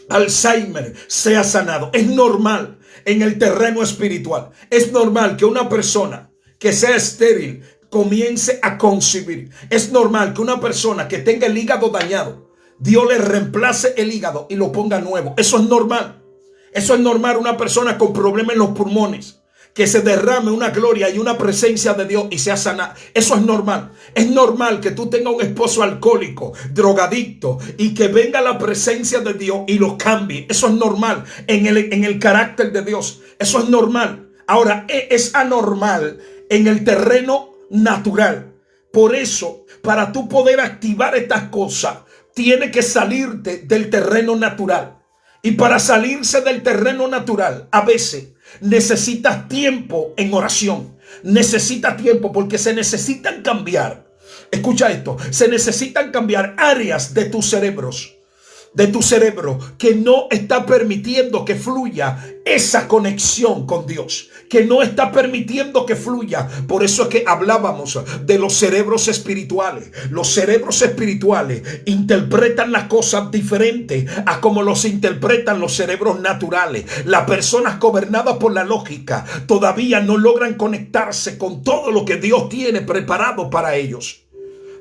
Alzheimer sea sanado. Es normal en el terreno espiritual. Es normal que una persona que sea estéril comience a concebir. Es normal que una persona que tenga el hígado dañado, Dios le reemplace el hígado y lo ponga nuevo. Eso es normal. Eso es normal. Una persona con problemas en los pulmones, que se derrame una gloria y una presencia de Dios y sea sana. Eso es normal. Es normal que tú tengas un esposo alcohólico, drogadicto, y que venga la presencia de Dios y lo cambie. Eso es normal en el carácter de Dios. Eso es normal. Ahora, es anormal en el terreno natural. Por eso, para tú poder activar estas cosas, tiene que salirte del terreno natural. Y para salirse del terreno natural, a veces necesitas tiempo en oración. Necesitas tiempo porque se necesitan cambiar. Escucha esto. Se necesitan cambiar áreas de tus cerebros. De tu cerebro que no está permitiendo que fluya esa conexión con Dios, que no está permitiendo que fluya. Por eso es que hablábamos de los cerebros espirituales. Los cerebros espirituales interpretan las cosas diferentes a como los interpretan los cerebros naturales. Las personas gobernadas por la lógica todavía no logran conectarse con todo lo que Dios tiene preparado para ellos.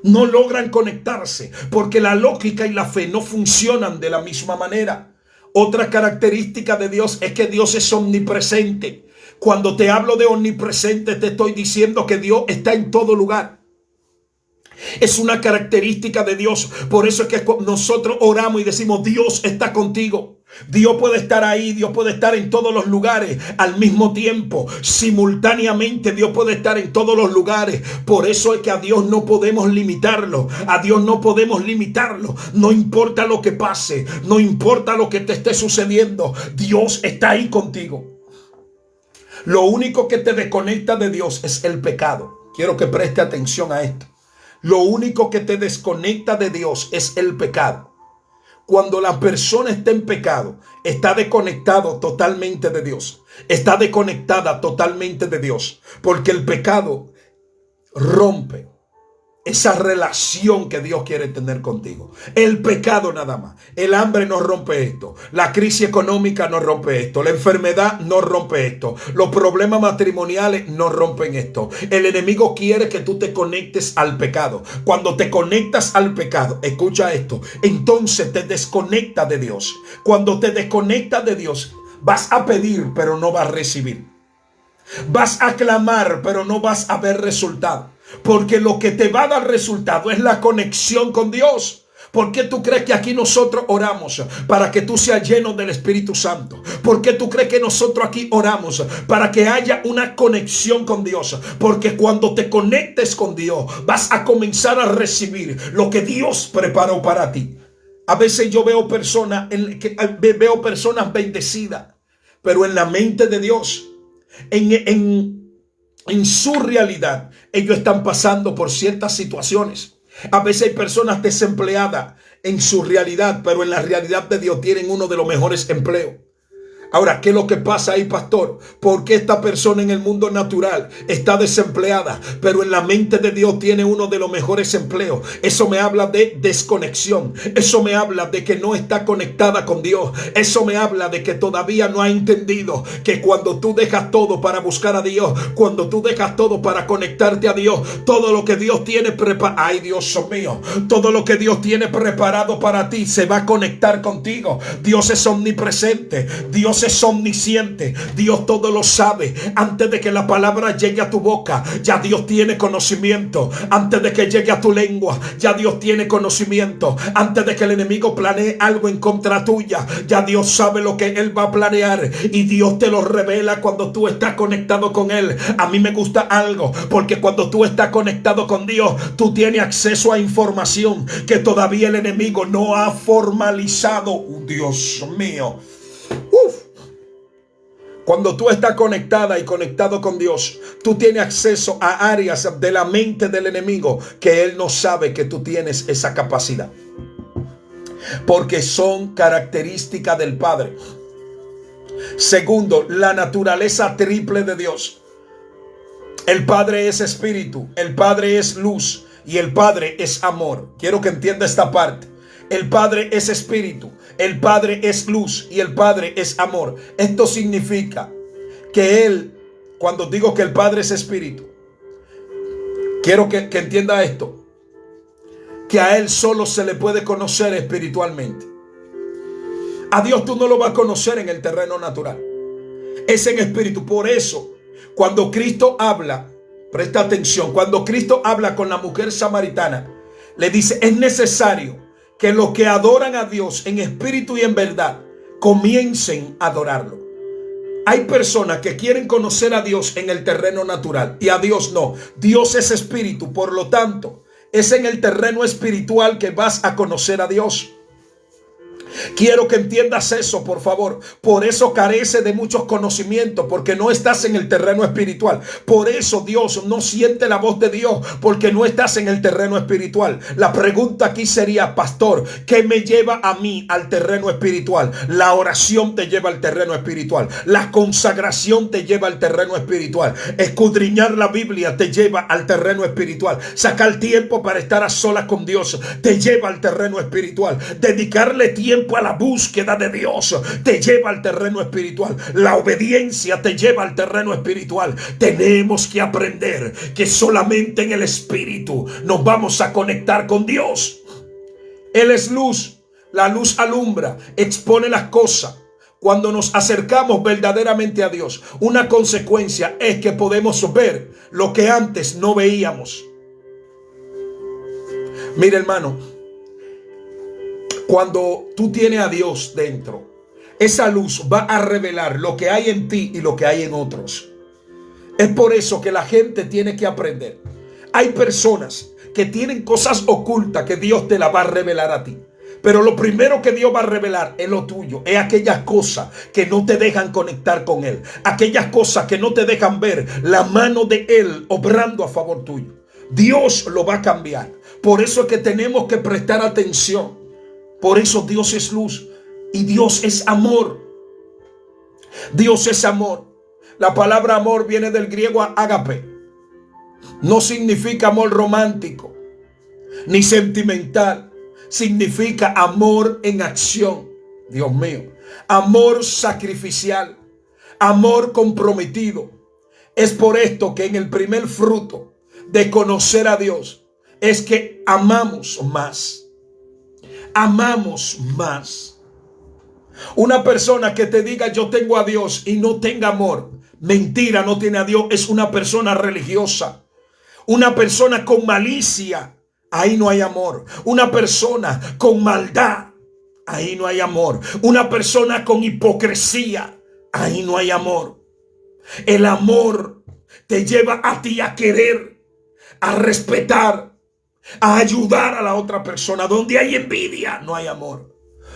No logran conectarse porque la lógica y la fe no funcionan de la misma manera. Otra característica de Dios es que Dios es omnipresente. Cuando te hablo de omnipresente, te estoy diciendo que Dios está en todo lugar. Es una característica de Dios. Por eso es que nosotros oramos y decimos: Dios está contigo. Dios puede estar ahí, Dios puede estar en todos los lugares al mismo tiempo, simultáneamente. Dios puede estar en todos los lugares. Por eso es que a Dios no podemos limitarlo. A Dios no podemos limitarlo. No importa lo que pase, no importa lo que te esté sucediendo, Dios está ahí contigo. Lo único que te desconecta de Dios es el pecado. Quiero que preste atención a esto. Lo único que te desconecta de Dios es el pecado. Cuando la persona está en pecado, está desconectado totalmente de Dios. Está desconectada totalmente de Dios. Porque el pecado rompe esa relación que Dios quiere tener contigo. El pecado nada más. El hambre no rompe esto. La crisis económica no rompe esto. La enfermedad no rompe esto. Los problemas matrimoniales no rompen esto. El enemigo quiere que tú te conectes al pecado. Cuando te conectas al pecado, escucha esto, entonces te desconecta de Dios. Cuando te desconectas de Dios, vas a pedir, pero no vas a recibir. Vas a clamar, pero no vas a ver resultado. Porque lo que te va a dar resultado es la conexión con Dios. ¿Por qué tú crees que aquí nosotros oramos para que tú seas lleno del Espíritu Santo? ¿Por qué tú crees que nosotros aquí oramos para que haya una conexión con Dios? Porque cuando te conectes con Dios, vas a comenzar a recibir lo que Dios preparó para ti. A veces yo veo personas bendecidas, pero en la mente de Dios, en su realidad, ellos están pasando por ciertas situaciones. A veces hay personas desempleadas en su realidad, pero en la realidad de Dios tienen uno de los mejores empleos. Ahora, ¿qué es lo que pasa ahí, pastor? ¿Por qué esta persona en el mundo natural está desempleada, pero en la mente de Dios tiene uno de los mejores empleos? Eso me habla de desconexión. Eso me habla de que no está conectada con Dios. Eso me habla de que todavía no ha entendido que cuando tú dejas todo para buscar a Dios, cuando tú dejas todo para conectarte a Dios, todo lo que Dios tiene preparado, ay Dios mío, todo lo que Dios tiene preparado para ti se va a conectar contigo. Dios es omnipresente. Dios es omnisciente. Dios todo lo sabe. Antes de que la palabra llegue a tu boca, ya Dios tiene conocimiento. Antes de que llegue a tu lengua, ya Dios tiene conocimiento. Antes de que el enemigo planee algo en contra tuya, ya Dios sabe lo que Él va a planear. Y Dios te lo revela cuando tú estás conectado con Él. A mí me gusta algo, porque cuando tú estás conectado con Dios, tú tienes acceso a información que todavía el enemigo no ha formalizado. Dios mío. Cuando tú estás conectada y conectado con Dios, tú tienes acceso a áreas de la mente del enemigo que él no sabe que tú tienes esa capacidad. Porque son características del Padre. Segundo, la naturaleza triple de Dios. El Padre es espíritu, el Padre es luz y el Padre es amor. Quiero que entienda esta parte. El Padre es espíritu, el Padre es luz y el Padre es amor. Esto significa que Él, cuando digo que el Padre es espíritu, quiero que entienda esto, que a Él solo se le puede conocer espiritualmente. A Dios tú no lo vas a conocer en el terreno natural. Es en espíritu. Por eso Cuando Cristo habla, presta atención, cuando Cristo habla con la mujer samaritana, le dice, es necesario que los que adoran a Dios en espíritu y en verdad comiencen a adorarlo. Hay personas que quieren conocer a Dios en el terreno natural y a Dios no. Dios es espíritu, por lo tanto, es en el terreno espiritual que vas a conocer a Dios. Quiero que entiendas eso, por favor. Por eso carece de muchos conocimientos, porque no estás en el terreno espiritual. Por eso Dios no siente la voz de Dios, porque no estás en el terreno espiritual. La pregunta aquí sería, pastor, ¿qué me lleva a mí al terreno espiritual? La oración te lleva al terreno espiritual. La consagración te lleva al terreno espiritual. Escudriñar la Biblia te lleva al terreno espiritual. Sacar tiempo para estar a solas con Dios te lleva al terreno espiritual. Dedicarle tiempo a la búsqueda de Dios te lleva al terreno espiritual. La obediencia te lleva al terreno espiritual. Tenemos que aprender que solamente en el espíritu nos vamos a conectar con Dios. Él es luz. La luz alumbra, expone las cosas. Cuando nos acercamos verdaderamente a Dios, una consecuencia es que podemos ver lo que antes no veíamos. Mira, hermano, cuando tú tienes a Dios dentro, esa luz va a revelar lo que hay en ti y lo que hay en otros. Es por eso que la gente tiene que aprender. Hay personas que tienen cosas ocultas que Dios te las va a revelar a ti. Pero lo primero que Dios va a revelar es lo tuyo. Es aquellas cosas que no te dejan conectar con Él. Aquellas cosas que no te dejan ver la mano de Él obrando a favor tuyo. Dios lo va a cambiar. Por eso es que tenemos que prestar atención. Por eso Dios es luz y Dios es amor. Dios es amor. La palabra amor viene del griego ágape. No significa amor romántico ni sentimental. Significa amor en acción. Dios mío. Amor sacrificial. Amor comprometido. Es por esto que en el primer fruto de conocer a Dios es que amamos más. Amamos más. Una persona que te diga yo tengo a Dios y no tenga amor, mentira, no tiene a Dios, es una persona religiosa. Una persona con malicia, ahí no hay amor. Una persona con maldad, ahí no hay amor. Una persona con hipocresía, ahí no hay amor. El amor te lleva a ti a querer, a respetar, a ayudar a la otra persona. Donde hay envidia, no hay amor.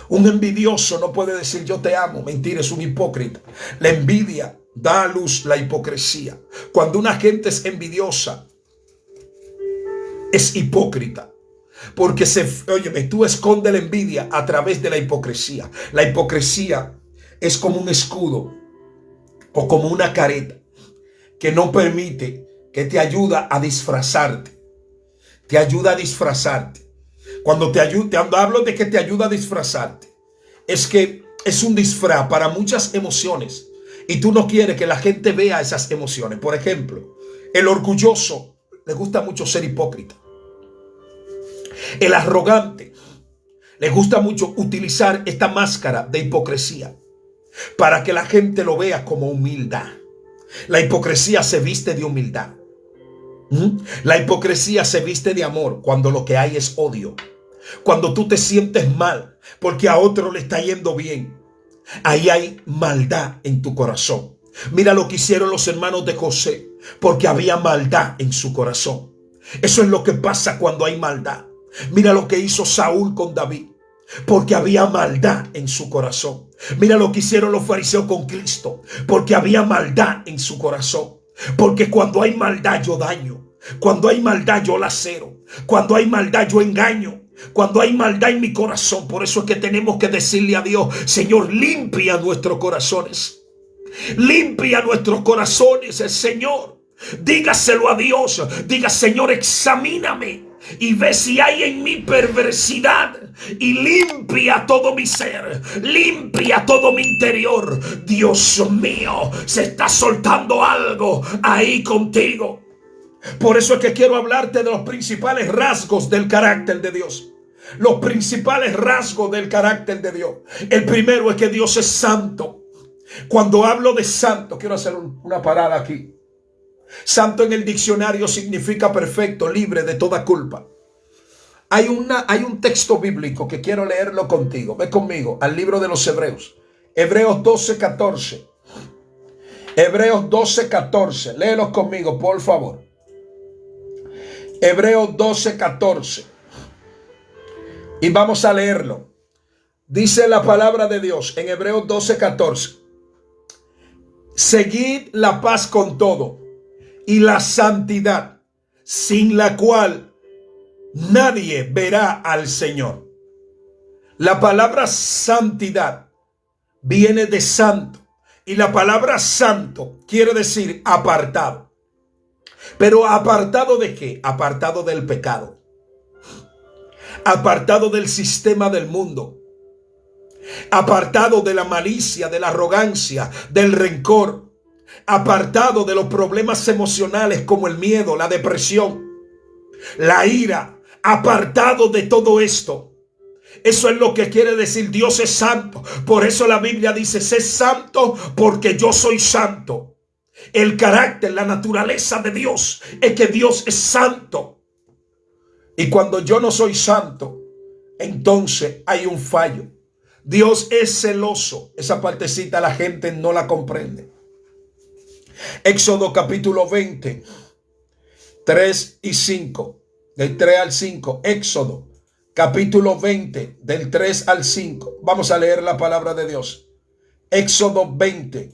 Un envidioso no puede decir yo te amo. Mentira, es un hipócrita. La envidia da a luz la hipocresía. Cuando una gente es envidiosa, es hipócrita. Porque óyeme, tú escondes la envidia a través de la hipocresía. La hipocresía es como un escudo o como una careta que no permite, que te ayuda a disfrazarte. Te ayuda a disfrazarte. Cuando hablo de que te ayuda a disfrazarte, es que es un disfraz para muchas emociones y tú no quieres que la gente vea esas emociones. Por ejemplo, el orgulloso le gusta mucho ser hipócrita. El arrogante le gusta mucho utilizar esta máscara de hipocresía para que la gente lo vea como humildad. La hipocresía se viste de humildad. La hipocresía se viste de amor cuando lo que hay es odio. Cuando tú te sientes mal porque a otro le está yendo bien, ahí hay maldad en tu corazón. Mira lo que hicieron los hermanos de José, porque había maldad en su corazón. Eso es lo que pasa cuando hay maldad. Mira lo que hizo Saúl con David, porque había maldad en su corazón. Mira lo que hicieron los fariseos con Cristo, porque había maldad en su corazón. Porque cuando hay maldad yo daño. Cuando hay maldad yo lacero. Cuando hay maldad yo engaño. Cuando hay maldad en mi corazón. Por eso es que tenemos que decirle a Dios: Señor, limpia nuestros corazones. Limpia nuestros corazones, el Señor. Dígaselo a Dios. Diga: Señor, examíname y ve si hay en mí perversidad y limpia todo mi ser, limpia todo mi interior. Dios mío, se está soltando algo ahí contigo. Por eso es que quiero hablarte de los principales rasgos del carácter de Dios. Los principales rasgos del carácter de Dios. El primero es que Dios es santo. Cuando hablo de santo, quiero hacer una parada aquí. Santo en el diccionario significa perfecto, libre de toda culpa. Hay un texto bíblico que quiero leerlo contigo. Ve conmigo al libro de los Hebreos. Hebreos 12:14. Hebreos 12:14. Léelos conmigo, por favor. Hebreos 12:14. Y vamos a leerlo. Dice la palabra de Dios en Hebreos 12:14. Seguid la paz con todo y la santidad, sin la cual nadie verá al Señor. La palabra santidad viene de santo, y la palabra santo quiere decir apartado. Pero ¿apartado de qué? Apartado del pecado, apartado del sistema del mundo, apartado de la malicia, de la arrogancia, del rencor, apartado de los problemas emocionales como el miedo, la depresión, la ira, apartado de todo esto. Eso es lo que quiere decir Dios es santo. Por eso la Biblia dice, sé santo porque yo soy santo. El carácter, la naturaleza de Dios es que Dios es santo. Y cuando yo no soy santo, entonces hay un fallo. Dios es celoso. Esa partecita la gente no la comprende. Éxodo capítulo 20, 3 y 5. Del 3 al 5. Éxodo capítulo 20, del 3 al 5. Vamos a leer la palabra de Dios. Éxodo 20.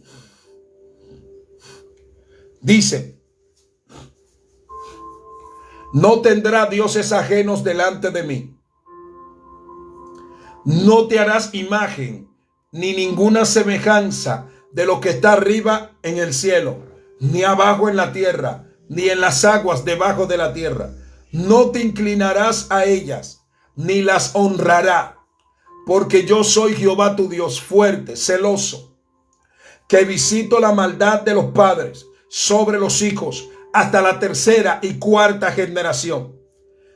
Dice: no tendrá dioses ajenos delante de mí. No te harás imagen ni ninguna semejanza de lo que está arriba en el cielo, ni abajo en la tierra, ni en las aguas debajo de la tierra. No te inclinarás a ellas, ni las honrará, porque yo soy Jehová tu Dios, fuerte, celoso, que visito la maldad de los padres sobre los hijos hasta la tercera y cuarta generación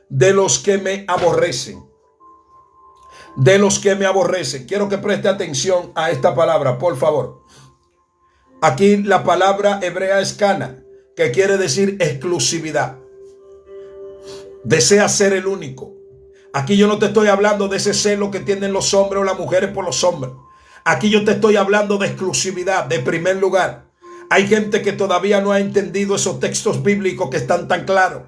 de los que me aborrecen. De los que me aborrecen. Quiero que preste atención a esta palabra, por favor. Aquí la palabra hebrea es cana, que quiere decir exclusividad. Desea ser el único. Aquí yo no te estoy hablando de ese celo que tienen los hombres o las mujeres por los hombres. Aquí yo te estoy hablando de exclusividad, de primer lugar. Hay gente que todavía no ha entendido esos textos bíblicos que están tan claros.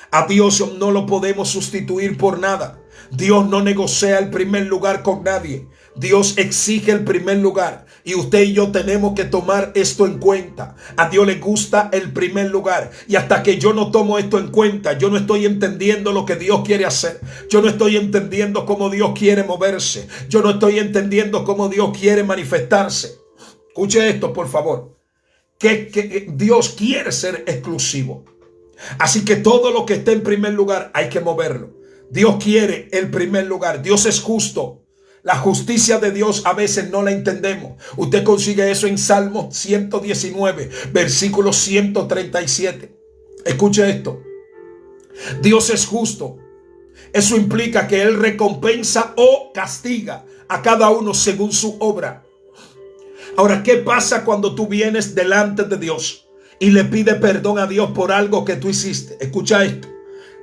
A Dios no lo podemos sustituir por nada. Dios no negocia el primer lugar con nadie. Dios exige el primer lugar y usted y yo tenemos que tomar esto en cuenta. A Dios le gusta el primer lugar y hasta que yo no tomo esto en cuenta, yo no estoy entendiendo lo que Dios quiere hacer. Yo no estoy entendiendo cómo Dios quiere moverse. Yo no estoy entendiendo cómo Dios quiere manifestarse. Escuche esto, por favor. Que Dios quiere ser exclusivo. Así que todo lo que esté en primer lugar hay que moverlo. Dios quiere el primer lugar. Dios es justo. La justicia de Dios a veces no la entendemos. Usted consigue eso en Salmo 119, versículo 137. Escuche esto. Dios es justo. Eso implica que Él recompensa o castiga a cada uno según su obra. Ahora, ¿qué pasa cuando tú vienes delante de Dios y le pides perdón a Dios por algo que tú hiciste? Escucha esto.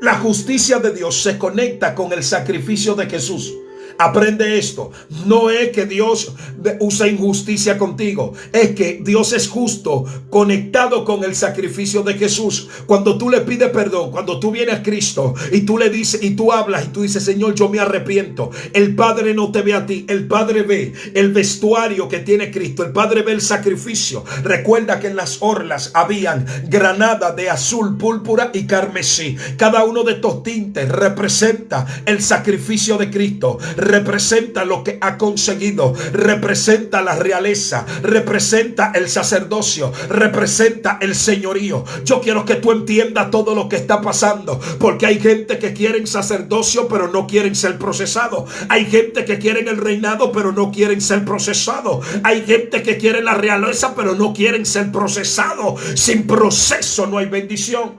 La justicia de Dios se conecta con el sacrificio de Jesús. Aprende esto. No es que Dios usa injusticia contigo. Es que Dios es justo conectado con el sacrificio de Jesús. Cuando tú le pides perdón, cuando tú vienes a Cristo y tú le dices y tú hablas y tú dices, Señor, yo me arrepiento. El Padre no te ve a ti. El Padre ve el vestuario que tiene Cristo. El Padre ve el sacrificio. Recuerda que en las orlas habían granada de azul, púrpura y carmesí. Cada uno de estos tintes representa el sacrificio de Cristo. Representa lo que ha conseguido, representa la realeza, representa el sacerdocio, representa el señorío. Yo quiero que tú entiendas todo lo que está pasando, porque hay gente que quieren sacerdocio pero no quieren ser procesados. Hay gente que quieren el reinado pero no quieren ser procesados. Hay gente que quiere la realeza pero no quieren ser procesados. Sin proceso no hay bendición.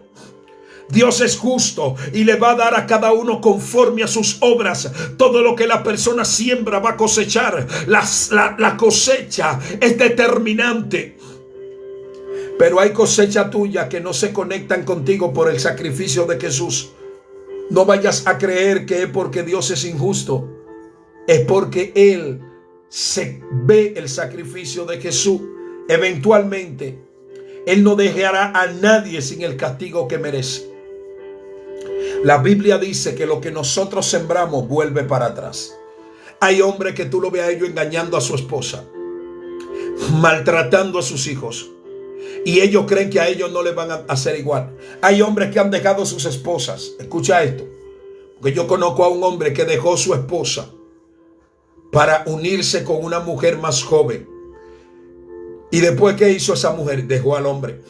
Dios es justo y le va a dar a cada uno conforme a sus obras. Todo lo que la persona siembra va a cosechar. La cosecha es determinante. Pero hay cosecha tuya que no se conectan contigo por el sacrificio de Jesús. No vayas a creer que es porque Dios es injusto. Es porque Él se ve el sacrificio de Jesús. Eventualmente, Él no dejará a nadie sin el castigo que merece. La Biblia dice que lo que nosotros sembramos vuelve para atrás. Hay hombres que tú lo ves a ellos engañando a su esposa, maltratando a sus hijos, y ellos creen que a ellos no les van a hacer igual. Hay hombres que han dejado a sus esposas. Escucha esto, porque yo conozco a un hombre que dejó a su esposa para unirse con una mujer más joven. Y después, ¿qué hizo esa mujer? Dejó al hombre.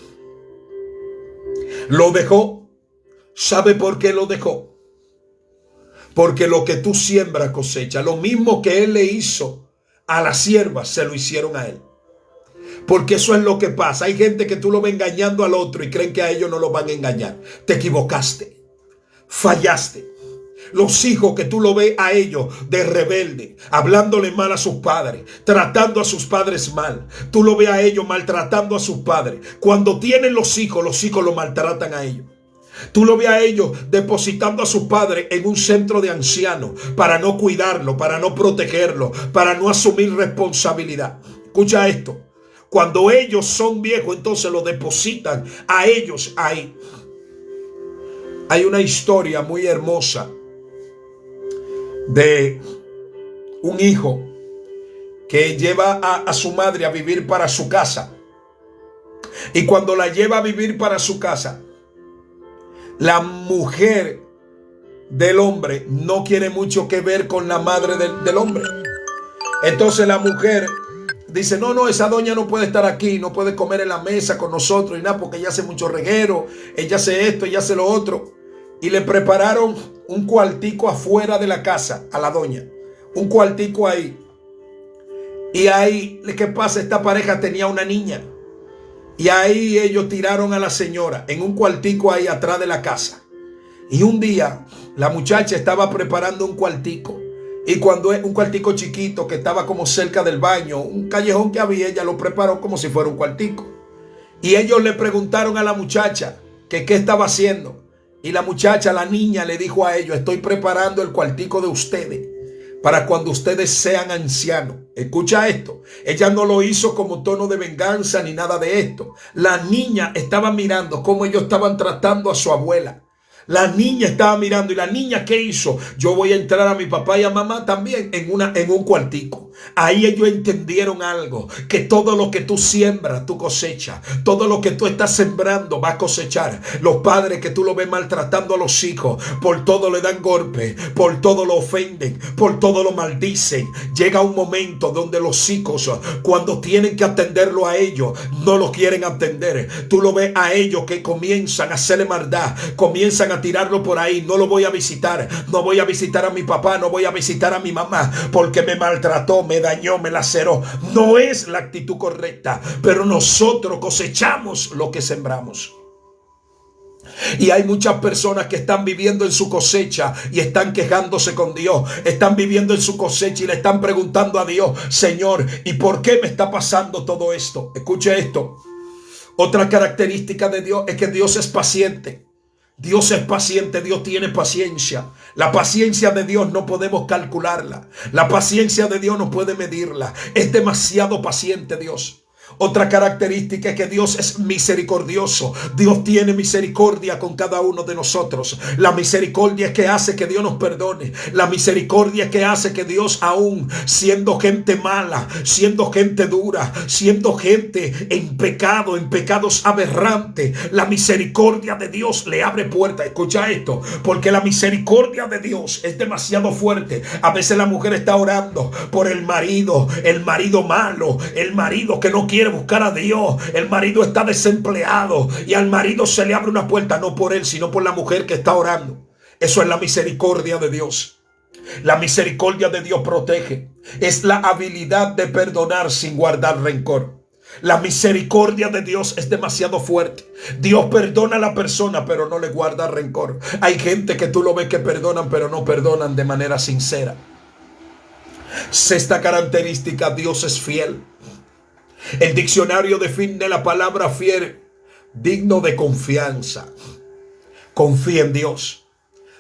Lo dejó. ¿Sabe por qué lo dejó? Porque lo que tú siembras cosecha. Lo mismo que él le hizo a la sierva, se lo hicieron a él. Porque eso es lo que pasa. Hay gente que tú lo ves engañando al otro y creen que a ellos no lo van a engañar. Te equivocaste. Fallaste. Los hijos que tú lo ves a ellos de rebelde, hablándole mal a sus padres, tratando a sus padres mal. Tú lo ves a ellos maltratando a sus padres. Cuando tienen los hijos lo maltratan a ellos. Tú lo ves a ellos depositando a sus padres en un centro de ancianos para no cuidarlo, para no protegerlo, para no asumir responsabilidad. Escucha esto. Cuando ellos son viejos, entonces lo depositan a ellos ahí. Hay una historia muy hermosa de un hijo que lleva a su madre a vivir para su casa. Y cuando la lleva a vivir para su casa, la mujer del hombre no quiere mucho que ver con la madre del hombre. Entonces la mujer dice, no, esa doña no puede estar aquí, no puede comer en la mesa con nosotros y nada, porque ella hace mucho reguero, ella hace esto, ella hace lo otro. Y le prepararon un cuartico afuera de la casa a la doña. Un cuartico ahí. Y ahí, ¿qué pasa? Esta pareja tenía una niña. Y ahí ellos tiraron a la señora en un cuartico ahí atrás de la casa. Y un día la muchacha estaba preparando un cuartico. Y cuando es un cuartico chiquito que estaba como cerca del baño, un callejón que había, ella lo preparó como si fuera un cuartico. Y ellos le preguntaron a la muchacha que qué estaba haciendo. Y la muchacha, la niña, le dijo a ellos, estoy preparando el cuartico de ustedes para cuando ustedes sean ancianos. Escucha esto. Ella no lo hizo como tono de venganza ni nada de esto. La niña estaba mirando cómo ellos estaban tratando a su abuela. La niña estaba mirando. ¿Y la niña qué hizo? Yo voy a entrar a mi papá y a mamá también en un cuartico. Ahí ellos entendieron algo, que todo lo que tú siembras, tú cosechas. Todo lo que tú estás sembrando va a cosechar. Los padres que tú lo ves maltratando a los hijos, por todo le dan golpe, por todo lo ofenden, por todo lo maldicen. Llega un momento donde los hijos, cuando tienen que atenderlo a ellos, no lo quieren atender. Tú lo ves a ellos que comienzan a hacerle maldad, comienzan a tirarlo por ahí. No lo voy a visitar, no voy a visitar a mi papá, no voy a visitar a mi mamá, porque me maltrató, me dañó, me laceró. No es la actitud correcta, pero nosotros cosechamos lo que sembramos. Y hay muchas personas que están viviendo en su cosecha y están quejándose con Dios. Están viviendo en su cosecha y le están preguntando a Dios, Señor, ¿y por qué me está pasando todo esto? Escuche esto. Otra característica de Dios es que Dios es paciente. Dios es paciente, Dios tiene paciencia. La paciencia de Dios no podemos calcularla. La paciencia de Dios no puede medirla. Es demasiado paciente Dios. Otra característica es que Dios es misericordioso. Dios tiene misericordia con cada uno de nosotros. La misericordia es que hace que Dios nos perdone. La misericordia es que hace que Dios, aún siendo gente mala, siendo gente dura, siendo gente en pecado, en pecados aberrantes, la misericordia de Dios le abre puertas. Escucha esto, porque la misericordia de Dios es demasiado fuerte. A veces la mujer está orando por el marido malo, el marido que no quiere buscar a Dios, el marido está desempleado y al marido se le abre una puerta, no por él, sino por la mujer que está orando. Eso es la misericordia de Dios. La misericordia de Dios protege. Es la habilidad de perdonar sin guardar rencor. La misericordia de Dios es demasiado fuerte. Dios perdona a la persona, pero no le guarda rencor. Hay gente que tú lo ves que perdonan, pero no perdonan de manera sincera. Sexta característica: Dios es fiel. El diccionario define la palabra fiel: digno de confianza. Confía en Dios.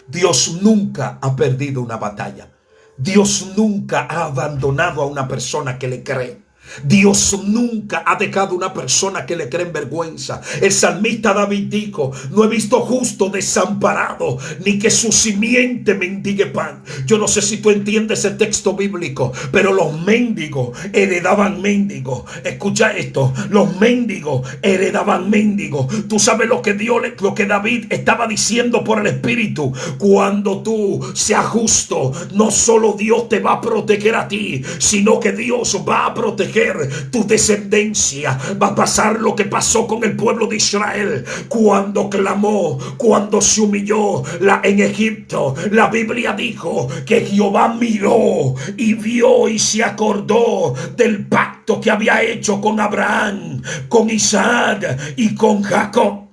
Dios nunca ha perdido una batalla. Dios nunca ha abandonado a una persona que le cree. Dios nunca ha dejado una persona que le cree en vergüenza. El salmista David dijo: no he visto justo desamparado, ni que su simiente mendigue pan. Yo no sé si tú entiendes ese texto bíblico, pero los mendigos heredaban mendigos. Escucha esto: los mendigos heredaban mendigos. Tú sabes lo que David estaba diciendo por el Espíritu. Cuando tú seas justo, no solo Dios te va a proteger a ti, sino que Dios va a proteger tu descendencia. Va a pasar lo que pasó con el pueblo de Israel cuando clamó, cuando se humilló en Egipto. La Biblia dijo que Jehová miró y vio y se acordó del pacto que había hecho con Abraham, con Isaac y con Jacob.